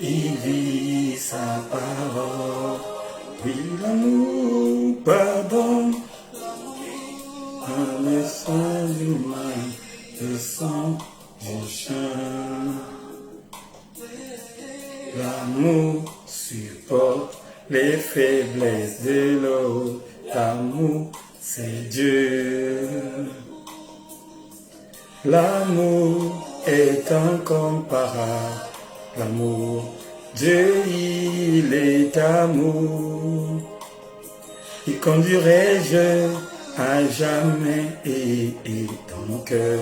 Il vit sa parole, oui l'amour pardonne, un message humain de son prochain. L'amour supporte les faiblesses de l'autre, l'amour c'est Dieu. L'amour est incomparable. L'amour, Dieu, il est amour. Il conduirai-je à jamais et dans mon cœur.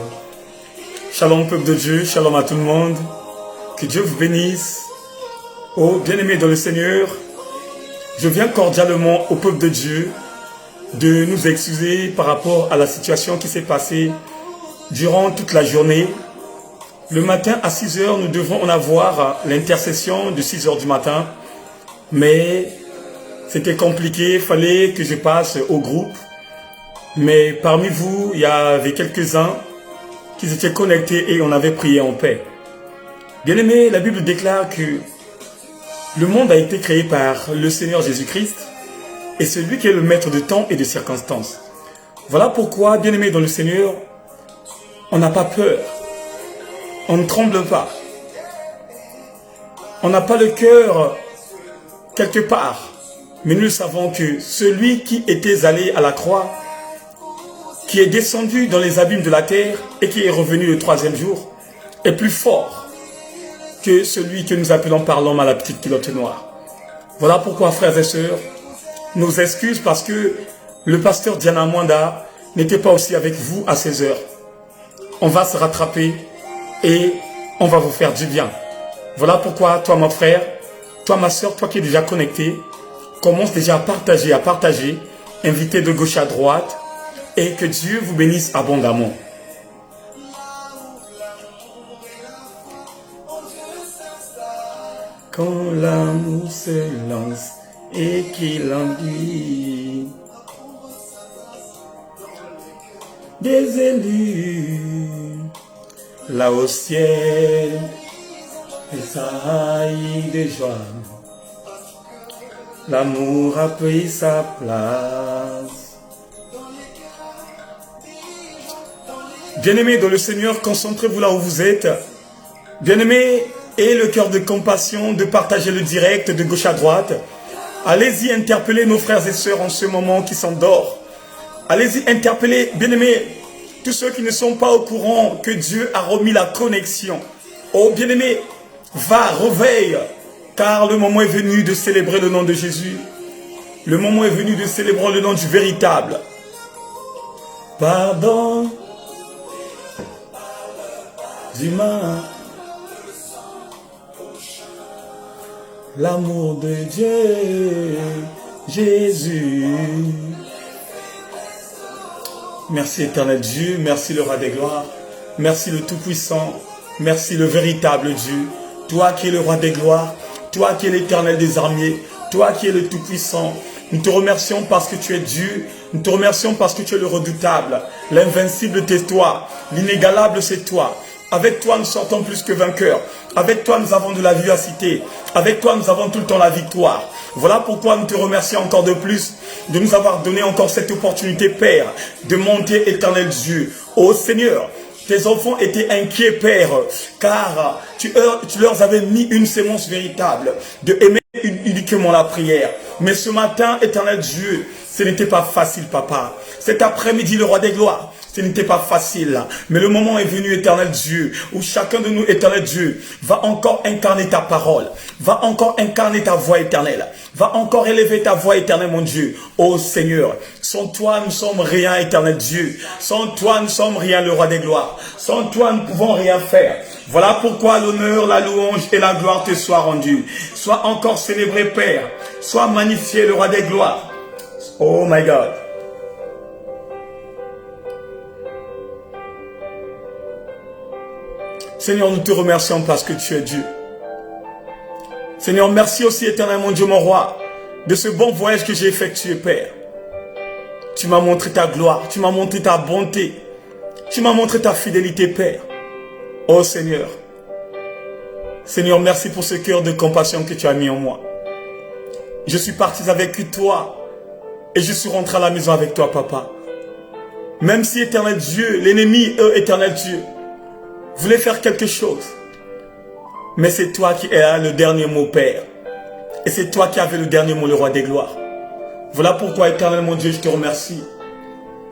Shalom peuple de Dieu, shalom à tout le monde. Que Dieu vous bénisse. Oh bien-aimés dans le Seigneur, je viens cordialement au peuple de Dieu de nous excuser par rapport à la situation qui s'est passée durant toute la journée. Le matin à 6 heures, nous devons en avoir l'intercession de 6 heures du matin. Mais c'était compliqué, il fallait que je passe au groupe. Mais parmi vous, il y avait quelques-uns qui étaient connectés et on avait prié en paix. Bien aimé, la Bible déclare que le monde a été créé par le Seigneur Jésus-Christ et c'est lui qui est le maître de temps et de circonstances. Voilà pourquoi, bien aimé dans le Seigneur, on n'a pas peur. On ne tremble pas. On n'a pas le cœur quelque part. Mais nous savons que celui qui était allé à la croix, qui est descendu dans les abîmes de la terre et qui est revenu le 3e jour, est plus fort que celui que nous appelons par l'homme à la petite culotte noire. Voilà pourquoi, frères et sœurs, nos excuses parce que le pasteur Diana Mwanda n'était pas aussi avec vous à 16 heures. On va se rattraper et on va vous faire du bien. Voilà pourquoi, toi mon frère, toi ma soeur, toi qui es déjà connecté, commence déjà à partager, inviter de gauche à droite et que Dieu vous bénisse abondamment. Quand l'amour se lance et qu'il enduit des élus, là au ciel, tressaille de joie. L'amour a pris sa place. Bien-aimés dans le Seigneur, concentrez-vous là où vous êtes. Bien-aimés, et le cœur de compassion de partager le direct de gauche à droite. Allez-y interpeller nos frères et sœurs en ce moment qui s'endorment. Allez-y interpeller, bien-aimés, tous ceux qui ne sont pas au courant que Dieu a remis la connexion. Oh bien-aimé, va, réveille, car le moment est venu de célébrer le nom de Jésus. Le moment est venu de célébrer le nom du véritable. Pardon, humains, l'amour de Dieu, Jésus. Merci éternel Dieu, merci le roi des gloires, merci le tout-puissant, merci le véritable Dieu. Toi qui es le roi des gloires, toi qui es l'éternel des armées, toi qui es le tout-puissant. Nous te remercions parce que tu es Dieu, nous te remercions parce que tu es le redoutable. L'invincible c'est toi, l'inégalable c'est toi. Avec toi nous sortons plus que vainqueurs. Avec toi nous avons de la vivacité. Avec toi nous avons tout le temps la victoire. Voilà pourquoi nous te remercions encore de plus de nous avoir donné encore cette opportunité, Père, de monter éternel Dieu. Ô Seigneur, tes enfants étaient inquiets, Père, car tu leur avais mis une sémence véritable, de aimer uniquement la prière. Mais ce matin, éternel Dieu, ce n'était pas facile, Papa. Cet après-midi, le roi des gloires, ce n'était pas facile. Mais le moment est venu, éternel Dieu, où chacun de nous, éternel Dieu, va encore incarner ta parole, va encore incarner ta voix éternelle, va encore élever ta voix éternelle, mon Dieu. Ô Seigneur, sans toi, nous sommes rien, éternel Dieu. Sans toi, nous sommes rien, le roi des gloires. Sans toi, nous ne pouvons rien faire. Voilà pourquoi l'honneur, la louange et la gloire te soient rendus. Sois encore célébré, Père. Sois magnifié, le roi des gloires. Oh my God. Seigneur, nous te remercions parce que tu es Dieu. Seigneur, merci aussi, éternel mon Dieu, mon roi, de ce bon voyage que j'ai effectué, Père. Tu m'as montré ta gloire, tu m'as montré ta bonté, tu m'as montré ta fidélité, Père. Oh Seigneur, Seigneur, merci pour ce cœur de compassion que tu as mis en moi. Je suis parti avec toi et je suis rentré à la maison avec toi, Papa. Même si, éternel Dieu, l'ennemi, éternel Dieu, voulait faire quelque chose. Mais c'est toi qui as le dernier mot, Père. Et c'est toi qui avais le dernier mot, le roi des gloires. Voilà pourquoi, éternel mon Dieu, je te remercie.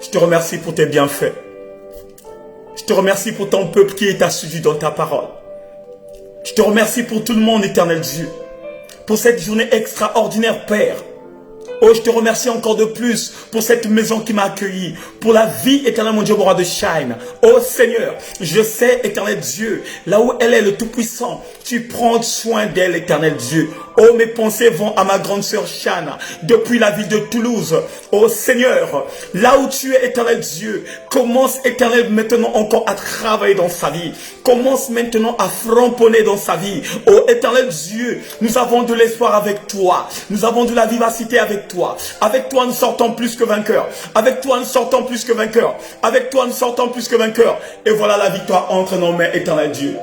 Je te remercie pour tes bienfaits. Je te remercie pour ton peuple qui est assidu dans ta parole. Je te remercie pour tout le monde, éternel Dieu. Pour cette journée extraordinaire, Père. Oh, je te remercie encore de plus pour cette maison qui m'a accueilli, pour la vie, éternel mon Dieu, mon roi de Shine. Oh Seigneur, je sais, éternel Dieu, là où elle est le Tout-Puissant, tu prends soin d'elle, éternel Dieu. Oh, mes pensées vont à ma grande sœur Shana, depuis la ville de Toulouse. Oh Seigneur, là où tu es, éternel Dieu, commence, éternel, maintenant encore à travailler dans sa vie. Commence maintenant à framponner dans sa vie. Oh éternel Dieu, nous avons de l'espoir avec toi. Nous avons de la vivacité avec toi. Avec toi, nous sortons plus que vainqueurs. Avec toi, nous sortons plus que vainqueurs. Avec toi, nous sortons plus que vainqueurs. Et voilà la victoire entre nos mains, éternel Dieu.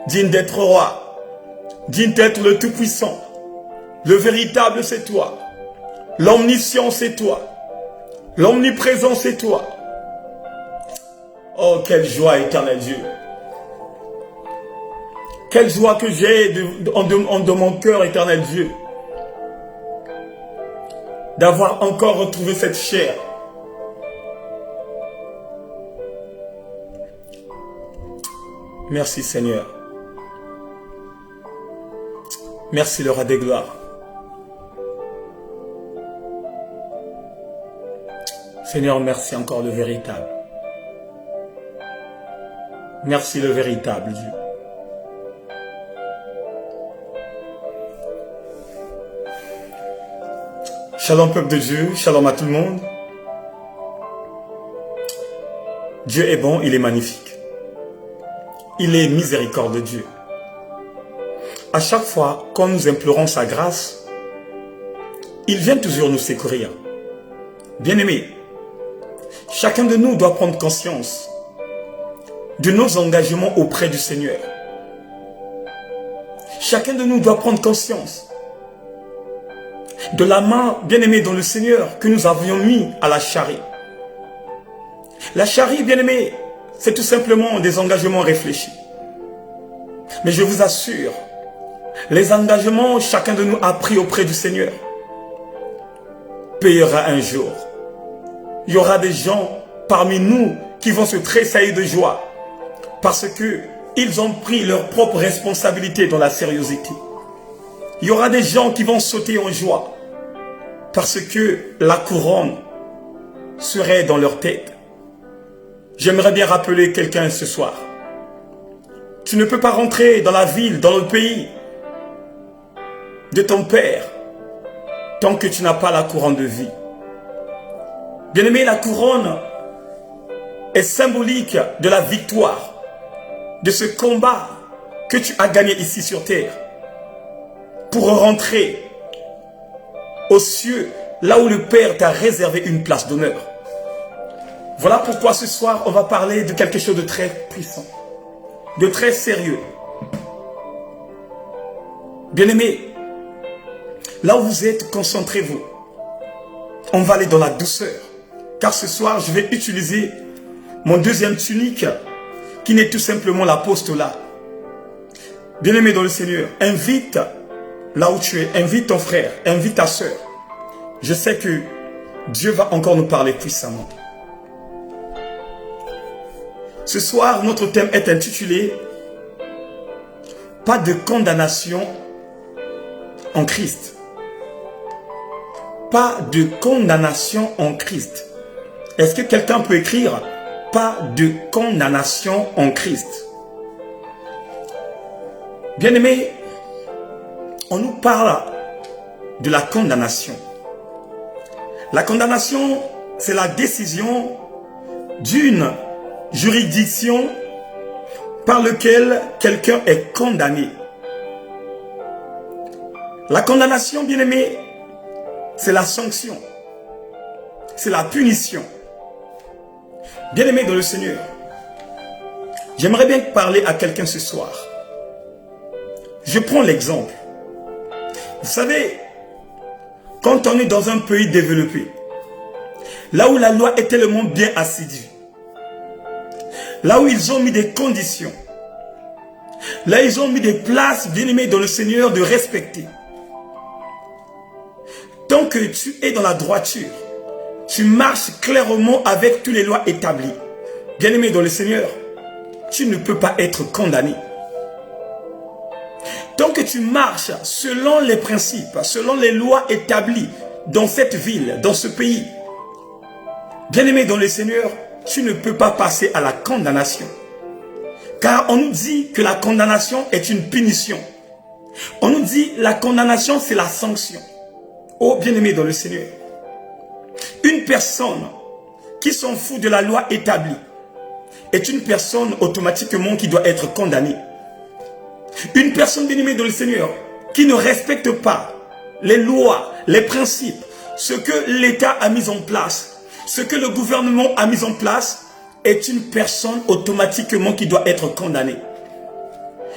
Digne d'être roi. Digne d'être le Tout-Puissant. Le véritable, c'est toi. L'omniscient, c'est toi. L'omniprésent, c'est toi. Oh, quelle joie, éternel Dieu. Quelle joie que j'ai de mon cœur, éternel Dieu, d'avoir encore retrouvé cette chair. Merci Seigneur. Merci le roi des gloires. Seigneur, merci encore le véritable. Merci le véritable Dieu. Shalom peuple de Dieu, shalom à tout le monde. Dieu est bon, il est magnifique. Il est miséricordieux Dieu. À chaque fois, quand nous implorons sa grâce, il vient toujours nous secourir. Bien-aimés, chacun de nous doit prendre conscience de nos engagements auprès du Seigneur. Chacun de nous doit prendre conscience de la main bien-aimée dans le Seigneur que nous avions mis à la charrie. La charrie, bien-aimée, c'est tout simplement des engagements réfléchis. Mais je vous assure, les engagements chacun de nous a pris auprès du Seigneur payera un jour. Il y aura des gens parmi nous qui vont se tressaillir de joie parce qu'ils ont pris leur propre responsabilité dans la sérieuxité. Il y aura des gens qui vont sauter en joie parce que la couronne serait dans leur tête. J'aimerais bien rappeler quelqu'un ce soir. Tu ne peux pas rentrer dans la ville, dans le pays de ton Père tant que tu n'as pas la couronne de vie. Bien-aimé, la couronne est symbolique de la victoire, de ce combat que tu as gagné ici sur terre pour rentrer aux cieux, là où le Père t'a réservé une place d'honneur. Voilà pourquoi ce soir, on va parler de quelque chose de très puissant, de très sérieux. Bien-aimés, là où vous êtes, concentrez-vous. On va aller dans la douceur. Car ce soir, je vais utiliser mon deuxième tunique, qui n'est tout simplement l'apostolat. Bien-aimé dans le Seigneur, invite là où tu es, invite ton frère, invite ta soeur. Je sais que Dieu va encore nous parler puissamment. Ce soir, notre thème est intitulé « Pas de condamnation en Christ ». Pas de condamnation en Christ. Est-ce que quelqu'un peut écrire « Pas de condamnation en Christ ». Bien-aimés, on nous parle de la condamnation. La condamnation, c'est la décision d'une juridiction par laquelle quelqu'un est condamné. La condamnation, bien-aimé, c'est la sanction. C'est la punition. Bien-aimé dans le Seigneur, j'aimerais bien parler à quelqu'un ce soir. Je prends l'exemple. Vous savez, quand on est dans un pays développé, là où la loi est tellement bien assidue, là où ils ont mis des conditions, là où ils ont mis des places, bien-aimés dans le Seigneur, de respecter. Tant que tu es dans la droiture, tu marches clairement avec toutes les lois établies. Bien-aimé dans le Seigneur, tu ne peux pas être condamné. Tant que tu marches selon les principes, selon les lois établies dans cette ville, dans ce pays, bien-aimé dans le Seigneur, tu ne peux pas passer à la condamnation. Car on nous dit que la condamnation est une punition. On nous dit que la condamnation, c'est la sanction. Oh, bien-aimé dans le Seigneur, une personne qui s'en fout de la loi établie est une personne automatiquement qui doit être condamnée. Une personne, bien-aimée dans le Seigneur, qui ne respecte pas les lois, les principes, ce que l'État a mis en place, ce que le gouvernement a mis en place, est une personne automatiquement qui doit être condamnée.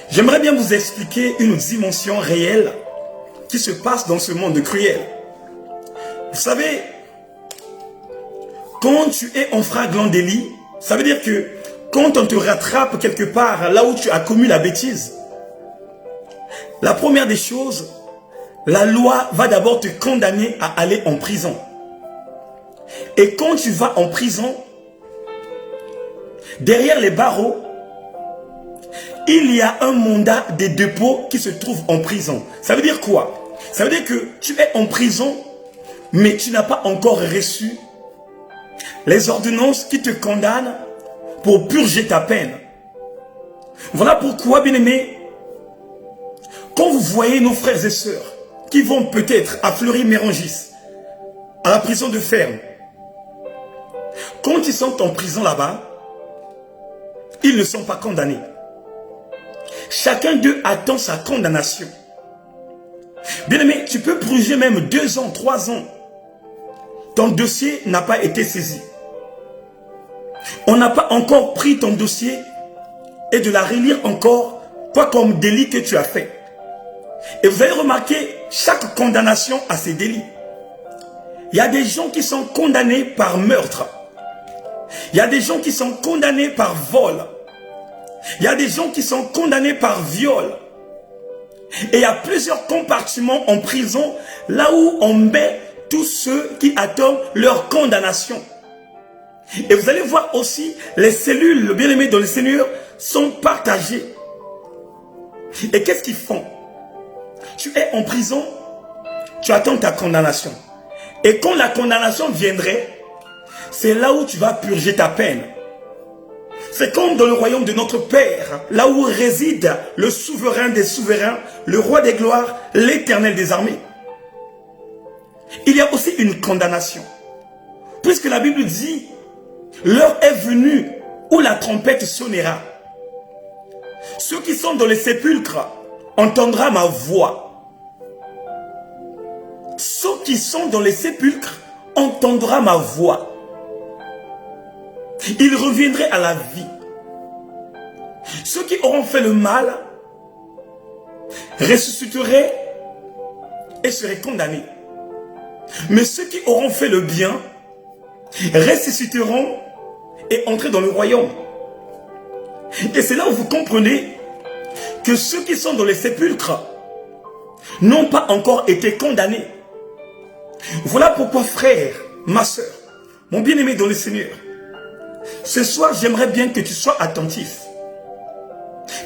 J'aimerais bien vous expliquer une dimension réelle qui se passe dans ce monde cruel. Vous savez, quand tu es en flagrant délit, ça veut dire que quand on te rattrape quelque part là où tu as commis la bêtise, la première des choses, la loi va d'abord te condamner à aller en prison. Et quand tu vas en prison, derrière les barreaux, il y a un mandat de dépôt qui se trouve en prison. Ça veut dire quoi? Ça veut dire que tu es en prison, mais tu n'as pas encore reçu les ordonnances qui te condamnent pour purger ta peine. Voilà pourquoi, bien-aimés, quand vous voyez nos frères et sœurs qui vont peut-être à Fleury-Mérangis, à la prison de ferme, quand ils sont en prison là-bas, ils ne sont pas condamnés. Chacun d'eux attend sa condamnation. Bien-aimé, tu peux purger même 2 ans, 3 ans. Ton dossier n'a pas été saisi. On n'a pas encore pris ton dossier et de la relire encore, quoi comme délit que tu as fait. Et vous avez remarqué, chaque condamnation a ses délits. Il y a des gens qui sont condamnés par meurtre. Il y a des gens qui sont condamnés par vol. Il y a des gens qui sont condamnés par viol. Et il y a plusieurs compartiments en prison, là où on met tous ceux qui attendent leur condamnation. Et vous allez voir aussi, les cellules, le bien-aimé dans le Seigneur, sont partagées. Et qu'est-ce qu'ils font? Tu es en prison, tu attends ta condamnation. Et quand la condamnation viendrait, c'est là où tu vas purger ta peine. C'est comme dans le royaume de notre Père, là où réside le souverain des souverains, le roi des gloires, l'Éternel des armées. Il y a aussi une condamnation. Puisque la Bible dit, l'heure est venue où la trompette sonnera. Ceux qui sont dans les sépulcres entendront ma voix. Ceux qui sont dans les sépulcres entendront ma voix. Ils reviendraient à la vie. Ceux qui auront fait le mal ressusciteraient et seraient condamnés. Mais ceux qui auront fait le bien ressusciteront et entreront dans le royaume. Et c'est là où vous comprenez que ceux qui sont dans les sépulcres n'ont pas encore été condamnés. Voilà pourquoi, frère, ma soeur, mon bien-aimé dans le Seigneur, ce soir, j'aimerais bien que tu sois attentif.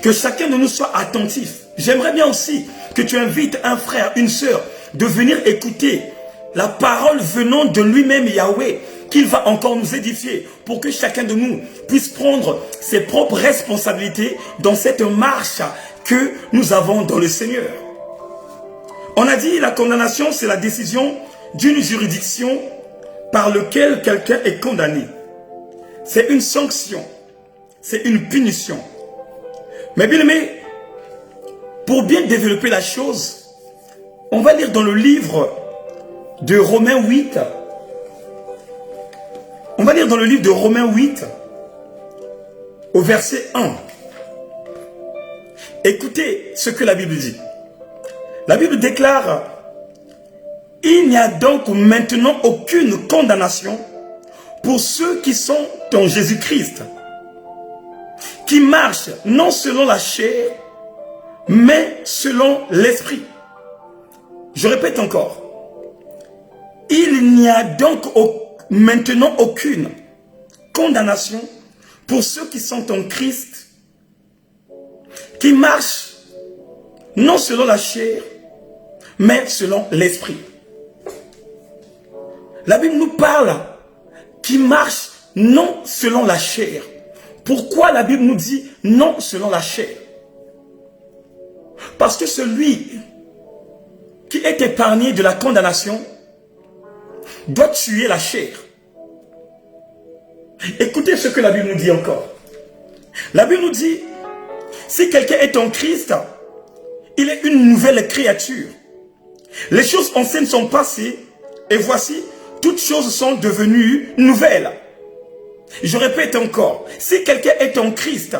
Que chacun de nous soit attentif. J'aimerais bien aussi que tu invites un frère, une sœur, de venir écouter la parole venant de lui-même, Yahweh, qu'il va encore nous édifier, pour que chacun de nous puisse prendre ses propres responsabilités dans cette marche que nous avons dans le Seigneur. On a dit la condamnation, c'est la décision d'une juridiction par laquelle quelqu'un est condamné. C'est une sanction, c'est une punition. Mais bien aimé, pour bien développer la chose, on va lire dans le livre de Romains 8. On va lire dans le livre de Romains 8, au verset 1. Écoutez ce que la Bible dit. La Bible déclare, « Il n'y a donc maintenant aucune condamnation pour ceux qui sont en Jésus-Christ, qui marchent non selon la chair, mais selon l'esprit. » Je répète encore. Il n'y a donc maintenant aucune condamnation pour ceux qui sont en Christ, qui marchent non selon la chair, mais selon l'esprit. La Bible nous parle qui marche non selon la chair. Pourquoi la Bible nous dit non selon la chair? Parce que celui qui est épargné de la condamnation doit tuer la chair. Écoutez ce que la Bible nous dit encore. La Bible nous dit, si quelqu'un est en Christ, il est une nouvelle créature. Les choses anciennes sont passées et voici, toutes choses sont devenues nouvelles. Je répète encore, si quelqu'un est en Christ,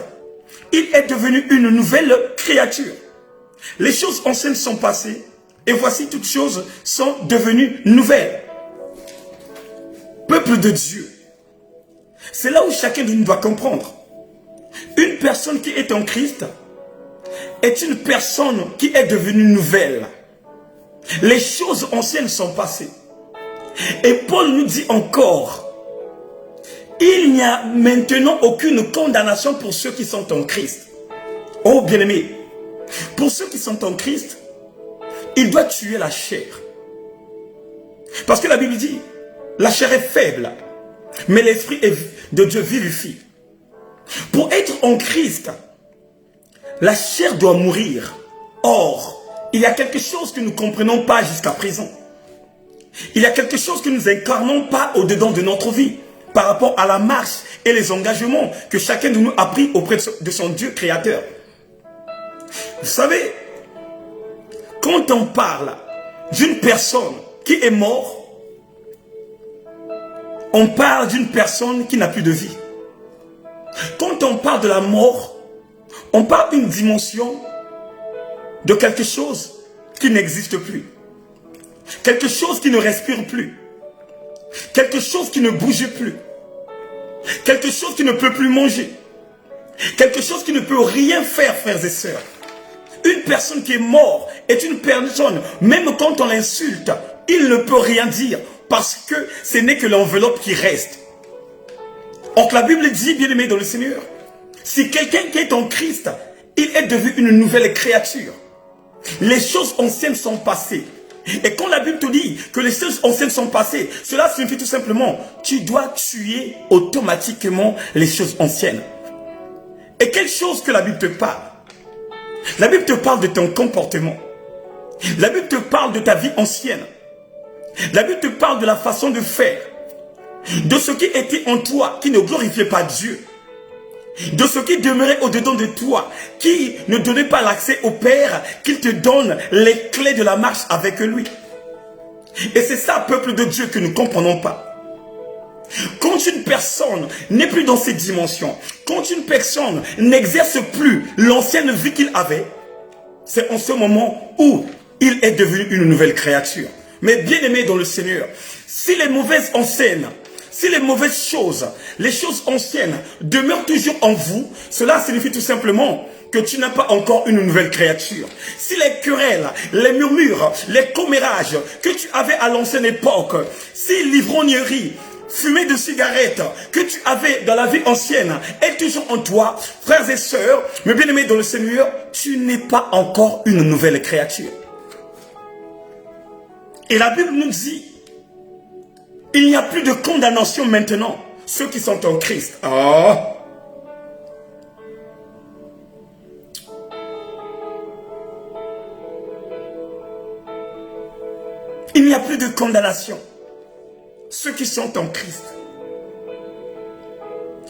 il est devenu une nouvelle créature. Les choses anciennes sont passées et voici, toutes choses sont devenues nouvelles. Peuple de Dieu, c'est là où chacun de nous doit comprendre. Une personne qui est en Christ est une personne qui est devenue nouvelle. Les choses anciennes sont passées. Et Paul nous dit encore, il n'y a maintenant aucune condamnation pour ceux qui sont en Christ. Oh bien-aimé, pour ceux qui sont en Christ, il doit tuer la chair. Parce que la Bible dit, la chair est faible, mais l'Esprit de Dieu vivifie. Pour être en Christ, la chair doit mourir. Or, il y a quelque chose que nous ne comprenons pas jusqu'à présent. Il y a quelque chose que nous n'incarnons pas au-dedans de notre vie par rapport à la marche et les engagements que chacun de nous a pris auprès de son Dieu créateur. Vous savez, quand on parle d'une personne qui est morte, on parle d'une personne qui n'a plus de vie. Quand on parle de la mort, on parle d'une dimension de quelque chose qui n'existe plus. Quelque chose qui ne respire plus. Quelque chose qui ne bouge plus. quelque chose qui ne peut plus manger, quelque chose qui ne peut rien faire, frères et sœurs. Une personne qui est morte est une personne, même quand on l'insulte, il ne peut rien dire parce que ce n'est que l'enveloppe qui reste. Donc la Bible dit, bien-aimé dans le Seigneur, si quelqu'un qui est en Christ, il est devenu une nouvelle créature. Les choses anciennes sont passées. Et quand la Bible te dit que les choses anciennes sont passées, cela signifie tout simplement, tu dois tuer automatiquement les choses anciennes. Et quelle chose que la Bible te parle? La Bible te parle de ton comportement. La Bible te parle de ta vie ancienne. La Bible te parle de la façon de faire. De ce qui était en toi, qui ne glorifiait pas Dieu. De ce qui demeurait au-dedans de toi, qui ne donnait pas l'accès au Père, qu'il te donne les clés de la marche avec lui. Et c'est ça, peuple de Dieu, que nous ne comprenons pas. Quand une personne n'est plus dans ces dimensions, quand une personne n'exerce plus l'ancienne vie qu'il avait, c'est en ce moment où il est devenu une nouvelle créature. Mais bien aimé dans le Seigneur, si les mauvaises anciennes, si les mauvaises choses, les choses anciennes demeurent toujours en vous, cela signifie tout simplement que tu n'as pas encore une nouvelle créature. Si les querelles, les murmures, les commérages que tu avais à l'ancienne époque, si l'ivrognerie, fumée de cigarettes que tu avais dans la vie ancienne est toujours en toi, frères et sœurs, mais bien aimés dans le Seigneur, tu n'es pas encore une nouvelle créature. Et la Bible nous dit, il n'y a plus de condamnation maintenant, ceux qui sont en Christ. Oh. Il n'y a plus de condamnation. Ceux qui sont en Christ.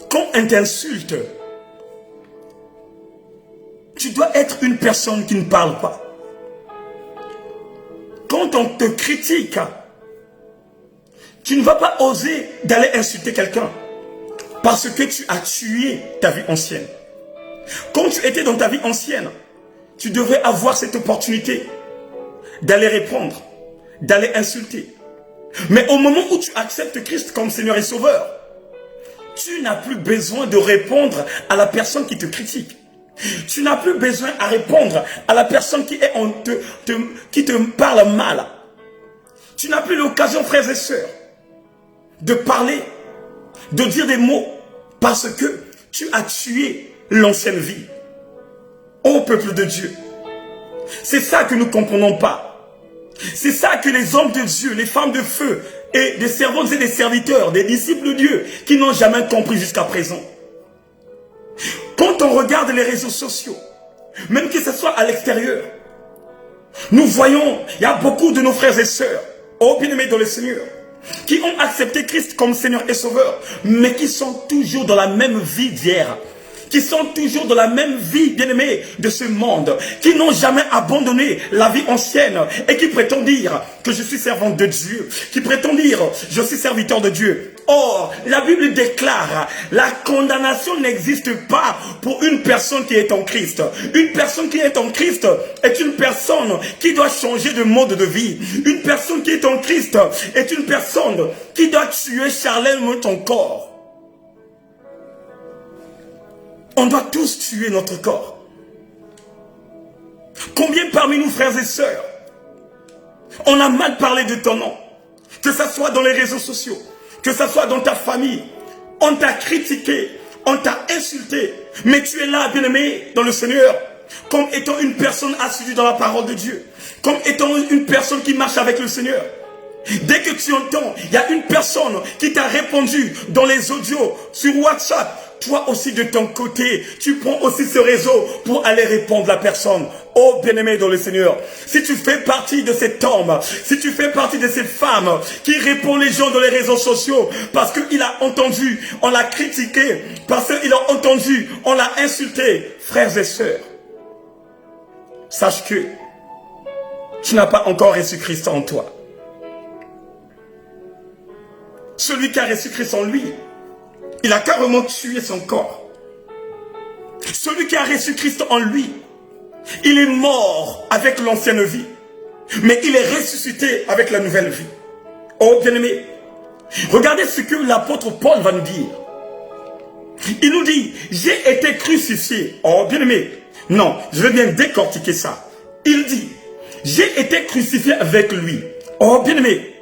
Quand on t'insulte, tu dois être une personne qui ne parle pas. Quand on te critique, tu ne vas pas oser d'aller insulter quelqu'un parce que tu as tué ta vie ancienne. Quand tu étais dans ta vie ancienne, tu devrais avoir cette opportunité d'aller répondre, d'aller insulter. Mais au moment où tu acceptes Christ comme Seigneur et Sauveur, tu n'as plus besoin de répondre à la personne qui te critique. Tu n'as plus besoin à répondre à la personne qui te parle mal. Tu n'as plus l'occasion, frères et sœurs, de parler, de dire des mots, parce que tu as tué l'ancienne vie. Ô peuple de Dieu, c'est ça que nous ne comprenons pas. C'est ça que les hommes de Dieu, les femmes de feu, et des servantes et des serviteurs, des disciples de Dieu, qui n'ont jamais compris jusqu'à présent. Quand on regarde les réseaux sociaux, même que ce soit à l'extérieur, nous voyons, il y a beaucoup de nos frères et sœurs, ô bien-aimés dans le Seigneur, qui ont accepté Christ comme Seigneur et Sauveur, mais qui sont toujours dans la même vie d'hier. Qui sont toujours dans la même vie, bien-aimés, de ce monde, qui n'ont jamais abandonné la vie ancienne et qui prétendent dire que je suis servante de Dieu, qui prétendent dire je suis serviteur de Dieu. Or, la Bible déclare, la condamnation n'existe pas pour une personne qui est en Christ. Une personne qui est en Christ est une personne qui doit changer de mode de vie. Une personne qui est en Christ est une personne qui doit tuer charnellement ton corps. On doit tous tuer notre corps. Combien parmi nous, frères et sœurs, on a mal parlé de ton nom, que ce soit dans les réseaux sociaux, que ce soit dans ta famille, on t'a critiqué, on t'a insulté, mais tu es là, bien-aimé, dans le Seigneur, comme étant une personne assidue dans la parole de Dieu, comme étant une personne qui marche avec le Seigneur. Dès que tu entends, il y a une personne qui t'a répondu dans les audios, sur WhatsApp, toi aussi de ton côté, tu prends aussi ce réseau pour aller répondre à la personne. Oh bien-aimé dans le Seigneur, si tu fais partie de cet homme, si tu fais partie de cette femme qui répond les gens dans les réseaux sociaux parce qu'il a entendu, on l'a critiqué, parce qu'il a entendu, on l'a insulté, frères et sœurs, sache que tu n'as pas encore reçu Christ en toi. Celui qui a reçu Christ en lui, il a carrément tué son corps. Celui qui a reçu Christ en lui, il est mort avec l'ancienne vie, mais il est ressuscité avec la nouvelle vie. Oh bien-aimé, regardez ce que l'apôtre Paul va nous dire. Il nous dit, j'ai été crucifié. Oh, bien-aimé. Non, je vais bien décortiquer ça. Il dit, j'ai été crucifié avec lui. Oh, bien-aimé.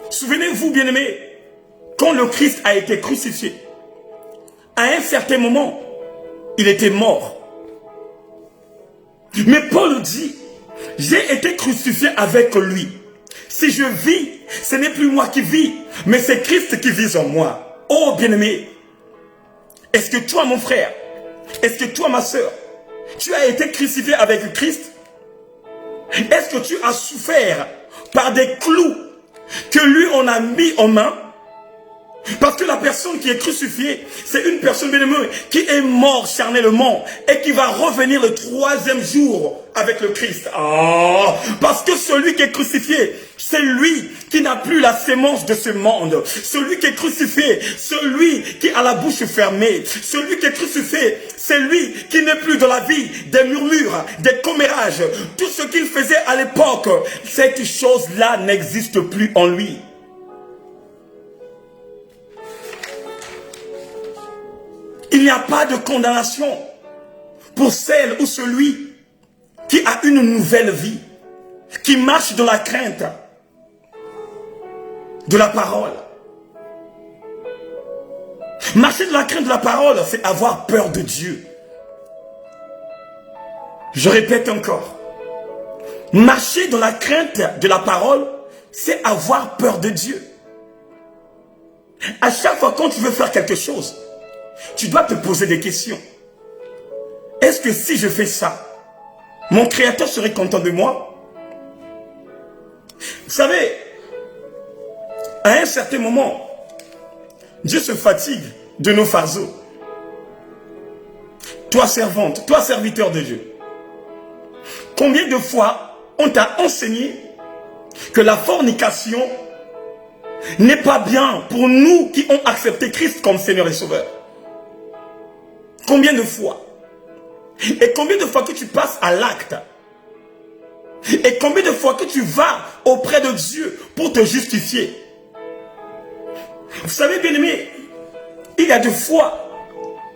Souvenez-vous, bien-aimé, quand le Christ a été crucifié, à un certain moment, il était mort. Mais Paul dit, j'ai été crucifié avec lui. Si je vis, ce n'est plus moi qui vis, mais c'est Christ qui vit en moi. Oh, bien-aimé, est-ce que toi, mon frère, est-ce que toi, ma soeur, tu as été crucifié avec Christ? Est-ce que tu as souffert par des clous que lui, on a mis en main? Parce que la personne qui est crucifiée, c'est une personne, bien aimée, qui est morte charnellement et qui va revenir le 3e jour avec le Christ. Oh, parce que celui qui est crucifié, c'est lui qui n'a plus la sémence de ce monde. Celui qui est crucifié, celui qui a la bouche fermée. Celui qui est crucifié, c'est lui qui n'est plus dans la vie des murmures, des commérages. Tout ce qu'il faisait à l'époque, cette chose-là n'existe plus en lui. Il n'y a pas de condamnation pour celle ou celui qui a une nouvelle vie, qui marche dans la crainte de la parole. Marcher dans la crainte de la parole, c'est avoir peur de Dieu. Je répète encore. Marcher dans la crainte de la parole, c'est avoir peur de Dieu. À chaque fois quand tu veux faire quelque chose, tu dois te poser des questions. Est-ce que si je fais ça, mon Créateur serait content de moi? Vous savez, à un certain moment, Dieu se fatigue de nos fardeaux. Toi servante, toi serviteur de Dieu, combien de fois on t'a enseigné que la fornication n'est pas bien pour nous qui ont accepté Christ comme Seigneur et Sauveur? Combien de fois? Et combien de fois que tu passes à l'acte? Et combien de fois que tu vas auprès de Dieu pour te justifier? Vous savez, bien-aimés, il y a des fois,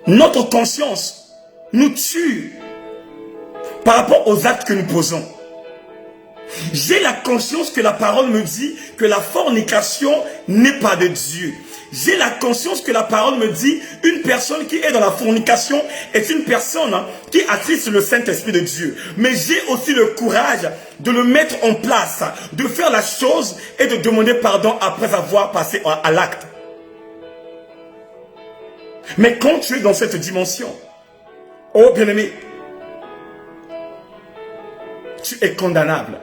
notre conscience nous tue par rapport aux actes que nous posons. J'ai la conscience que la parole me dit que la fornication n'est pas de Dieu. J'ai la conscience que la parole me dit une personne qui est dans la fornication est une personne qui attriste le Saint-Esprit de Dieu. Mais j'ai aussi le courage de le mettre en place, de faire la chose et de demander pardon après avoir passé à l'acte. Mais quand tu es dans cette dimension, oh bien-aimé, tu es condamnable.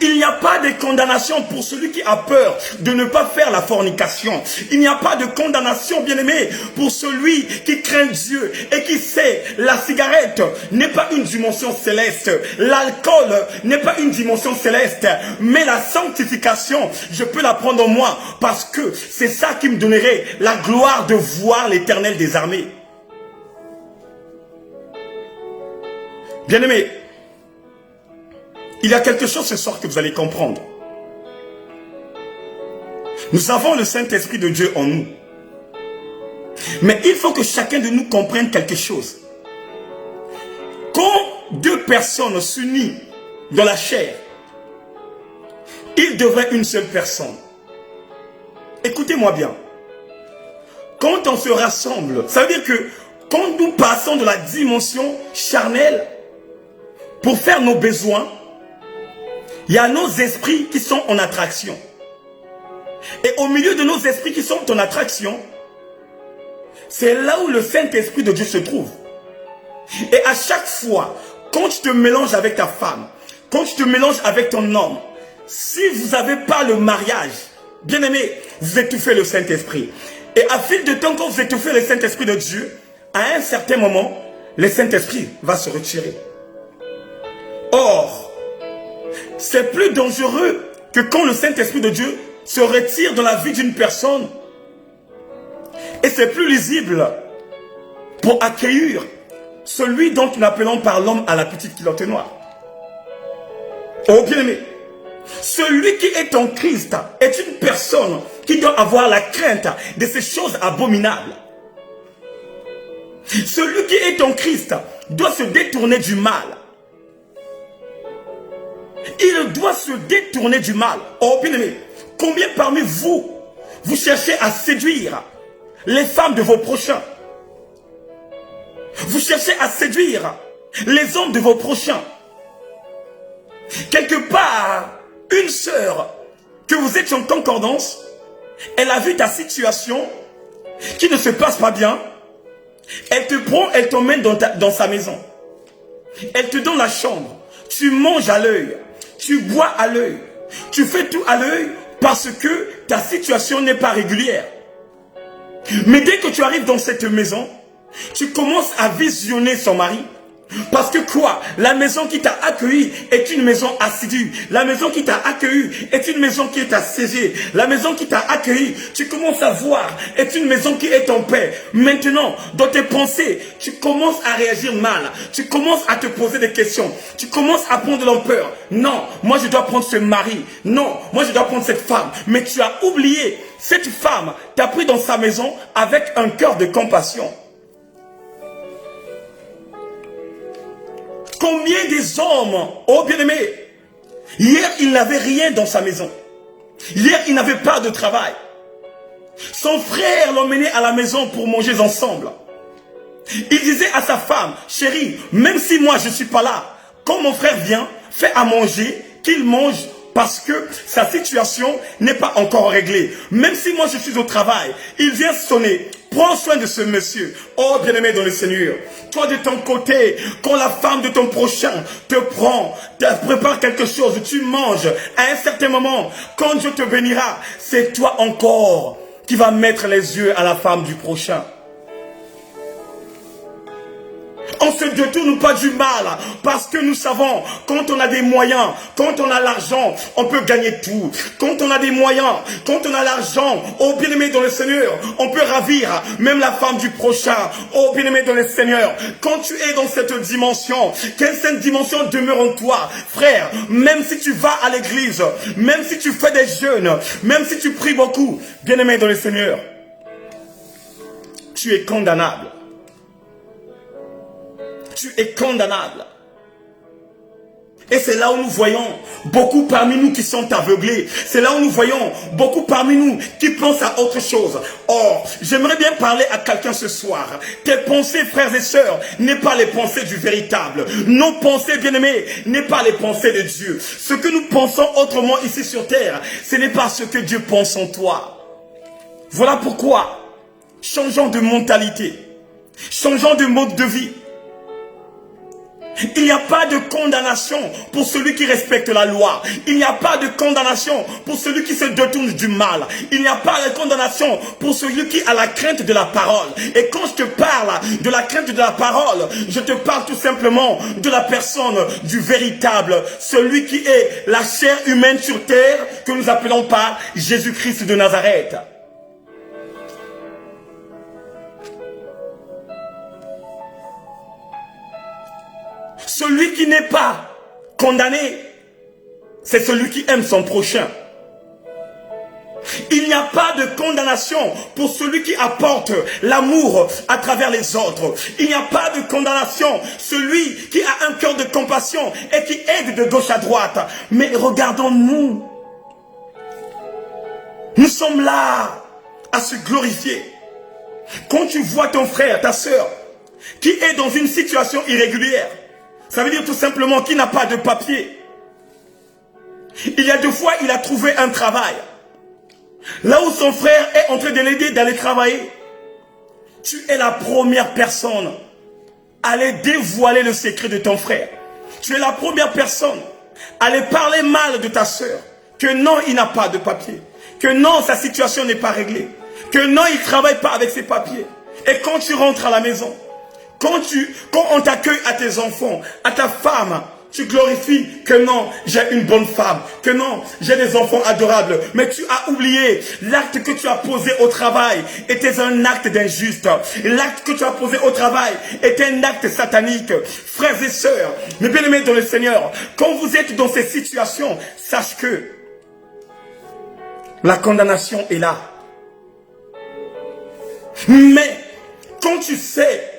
Il n'y a pas de condamnation pour celui qui a peur de ne pas faire la fornication. Il n'y a pas de condamnation, bien-aimé, pour celui qui craint Dieu et qui sait la cigarette n'est pas une dimension céleste. L'alcool n'est pas une dimension céleste. Mais la sanctification, je peux la prendre en moi parce que c'est ça qui me donnerait la gloire de voir l'Éternel des armées. Bien-aimé, il y a quelque chose ce soir que vous allez comprendre. Nous avons le Saint-Esprit de Dieu en nous. Mais il faut que chacun de nous comprenne quelque chose. Quand deux personnes s'unissent dans la chair, il devrait une seule personne. Écoutez-moi bien. Quand on se rassemble, ça veut dire que quand nous passons de la dimension charnelle pour faire nos besoins, il y a nos esprits qui sont en attraction. Et au milieu de nos esprits qui sont en attraction, c'est là où le Saint-Esprit de Dieu se trouve. Et à chaque fois, quand tu te mélanges avec ta femme, quand tu te mélanges avec ton homme, si vous n'avez pas le mariage, bien aimé, vous étouffez le Saint-Esprit. Et à fil de temps, quand vous étouffez le Saint-Esprit de Dieu, à un certain moment, le Saint-Esprit va se retirer. Or, c'est plus dangereux que quand le Saint-Esprit de Dieu se retire dans la vie d'une personne. Et c'est plus lisible pour accueillir celui dont nous appelons par l'homme à la petite culotte noire. Oh bien-aimé, Celui qui est en Christ est une personne qui doit avoir la crainte de ces choses abominables. Celui qui est en Christ doit se détourner du mal. Il doit se détourner du mal. Oh bien-aimé, combien parmi vous, vous cherchez à séduire les femmes de vos prochains? Vous cherchez à séduire les hommes de vos prochains. Quelque part, une sœur que vous êtes en concordance, elle a vu ta situation qui ne se passe pas bien. Elle te prend, elle t'emmène dans sa maison. Elle te donne la chambre. Tu manges à l'œil. Tu bois à l'œil. Tu fais tout à l'œil parce que ta situation n'est pas régulière. Mais dès que tu arrives dans cette maison, tu commences à visionner son mari. Parce que quoi? La maison qui t'a accueilli est une maison assidue. La maison qui t'a accueilli est une maison qui est assiégée. La maison qui t'a accueilli, tu commences à voir, est une maison qui est en paix. Maintenant, dans tes pensées, tu commences à réagir mal. Tu commences à te poser des questions. Tu commences à prendre de l'ampleur. Non, moi je dois prendre ce mari. Non, moi je dois prendre cette femme. Mais tu as oublié, cette femme t'a pris dans sa maison avec un cœur de compassion. Combien des hommes, oh bien-aimés, hier il n'avait rien dans sa maison. Hier il n'avait pas de travail. Son frère l'emmenait à la maison pour manger ensemble. Il disait à sa femme, chérie, même si moi je ne suis pas là, quand mon frère vient, fais à manger, qu'il mange parce que sa situation n'est pas encore réglée. Même si moi je suis au travail, il vient sonner. Prends soin de ce monsieur. Oh bien-aimé dans le Seigneur. Toi de ton côté, quand la femme de ton prochain te prend, te prépare quelque chose, tu manges. À un certain moment, quand Dieu te bénira, c'est toi encore qui vas mettre les yeux à la femme du prochain. On se détourne pas du mal parce que nous savons, quand on a des moyens, quand on a l'argent, on peut gagner tout. Quand on a des moyens, quand on a l'argent, oh bien-aimé dans le Seigneur, on peut ravir même la femme du prochain. Oh bien-aimé dans le Seigneur, quand tu es dans cette dimension, quelle cette dimension demeure en toi, frère, même si tu vas à l'église, même si tu fais des jeûnes, même si tu pries beaucoup, bien-aimé dans le Seigneur, tu es condamnable. Tu es condamnable. Et c'est là où nous voyons beaucoup parmi nous qui sont aveuglés. C'est là où nous voyons beaucoup parmi nous qui pensent à autre chose. Or, j'aimerais bien parler à quelqu'un ce soir. Tes pensées, frères et sœurs, n'est pas les pensées du véritable. Nos pensées, bien-aimés, n'est pas les pensées de Dieu. Ce que nous pensons autrement ici sur terre, ce n'est pas ce que Dieu pense en toi. Voilà pourquoi, changeons de mentalité. Changeons de mode de vie. Il n'y a pas de condamnation pour celui qui respecte la loi. Il n'y a pas de condamnation pour celui qui se détourne du mal. Il n'y a pas de condamnation pour celui qui a la crainte de la parole. Et quand je te parle de la crainte de la parole, je te parle tout simplement de la personne du véritable. Celui qui est la chair humaine sur terre que nous appelons par Jésus-Christ de Nazareth. Celui qui n'est pas condamné, c'est celui qui aime son prochain. Il n'y a pas de condamnation pour celui qui apporte l'amour à travers les autres. Il n'y a pas de condamnation, celui qui a un cœur de compassion et qui aide de gauche à droite. Mais regardons-nous. Nous sommes là à se glorifier. Quand tu vois ton frère, ta soeur, qui est dans une situation irrégulière, ça veut dire tout simplement qu'il n'a pas de papier. Il y a 2 fois, il a trouvé un travail. Là où son frère est en train de l'aider d'aller travailler, tu es la première personne à aller dévoiler le secret de ton frère. Tu es la première personne à aller parler mal de ta soeur. Que non, il n'a pas de papier. Que non, sa situation n'est pas réglée. Que non, il ne travaille pas avec ses papiers. Et quand tu rentres à la maison, quand on t'accueille à tes enfants, à ta femme, Tu glorifies que non, j'ai une bonne femme, que non, j'ai des enfants adorables. Mais tu as oublié, l'acte que tu as posé au travail était un acte d'injuste. L'acte que tu as posé au travail était un acte satanique. Frères et sœurs, mes bien-aimés dans le Seigneur, quand vous êtes dans ces situations, sache que la condamnation est là. Mais quand tu sais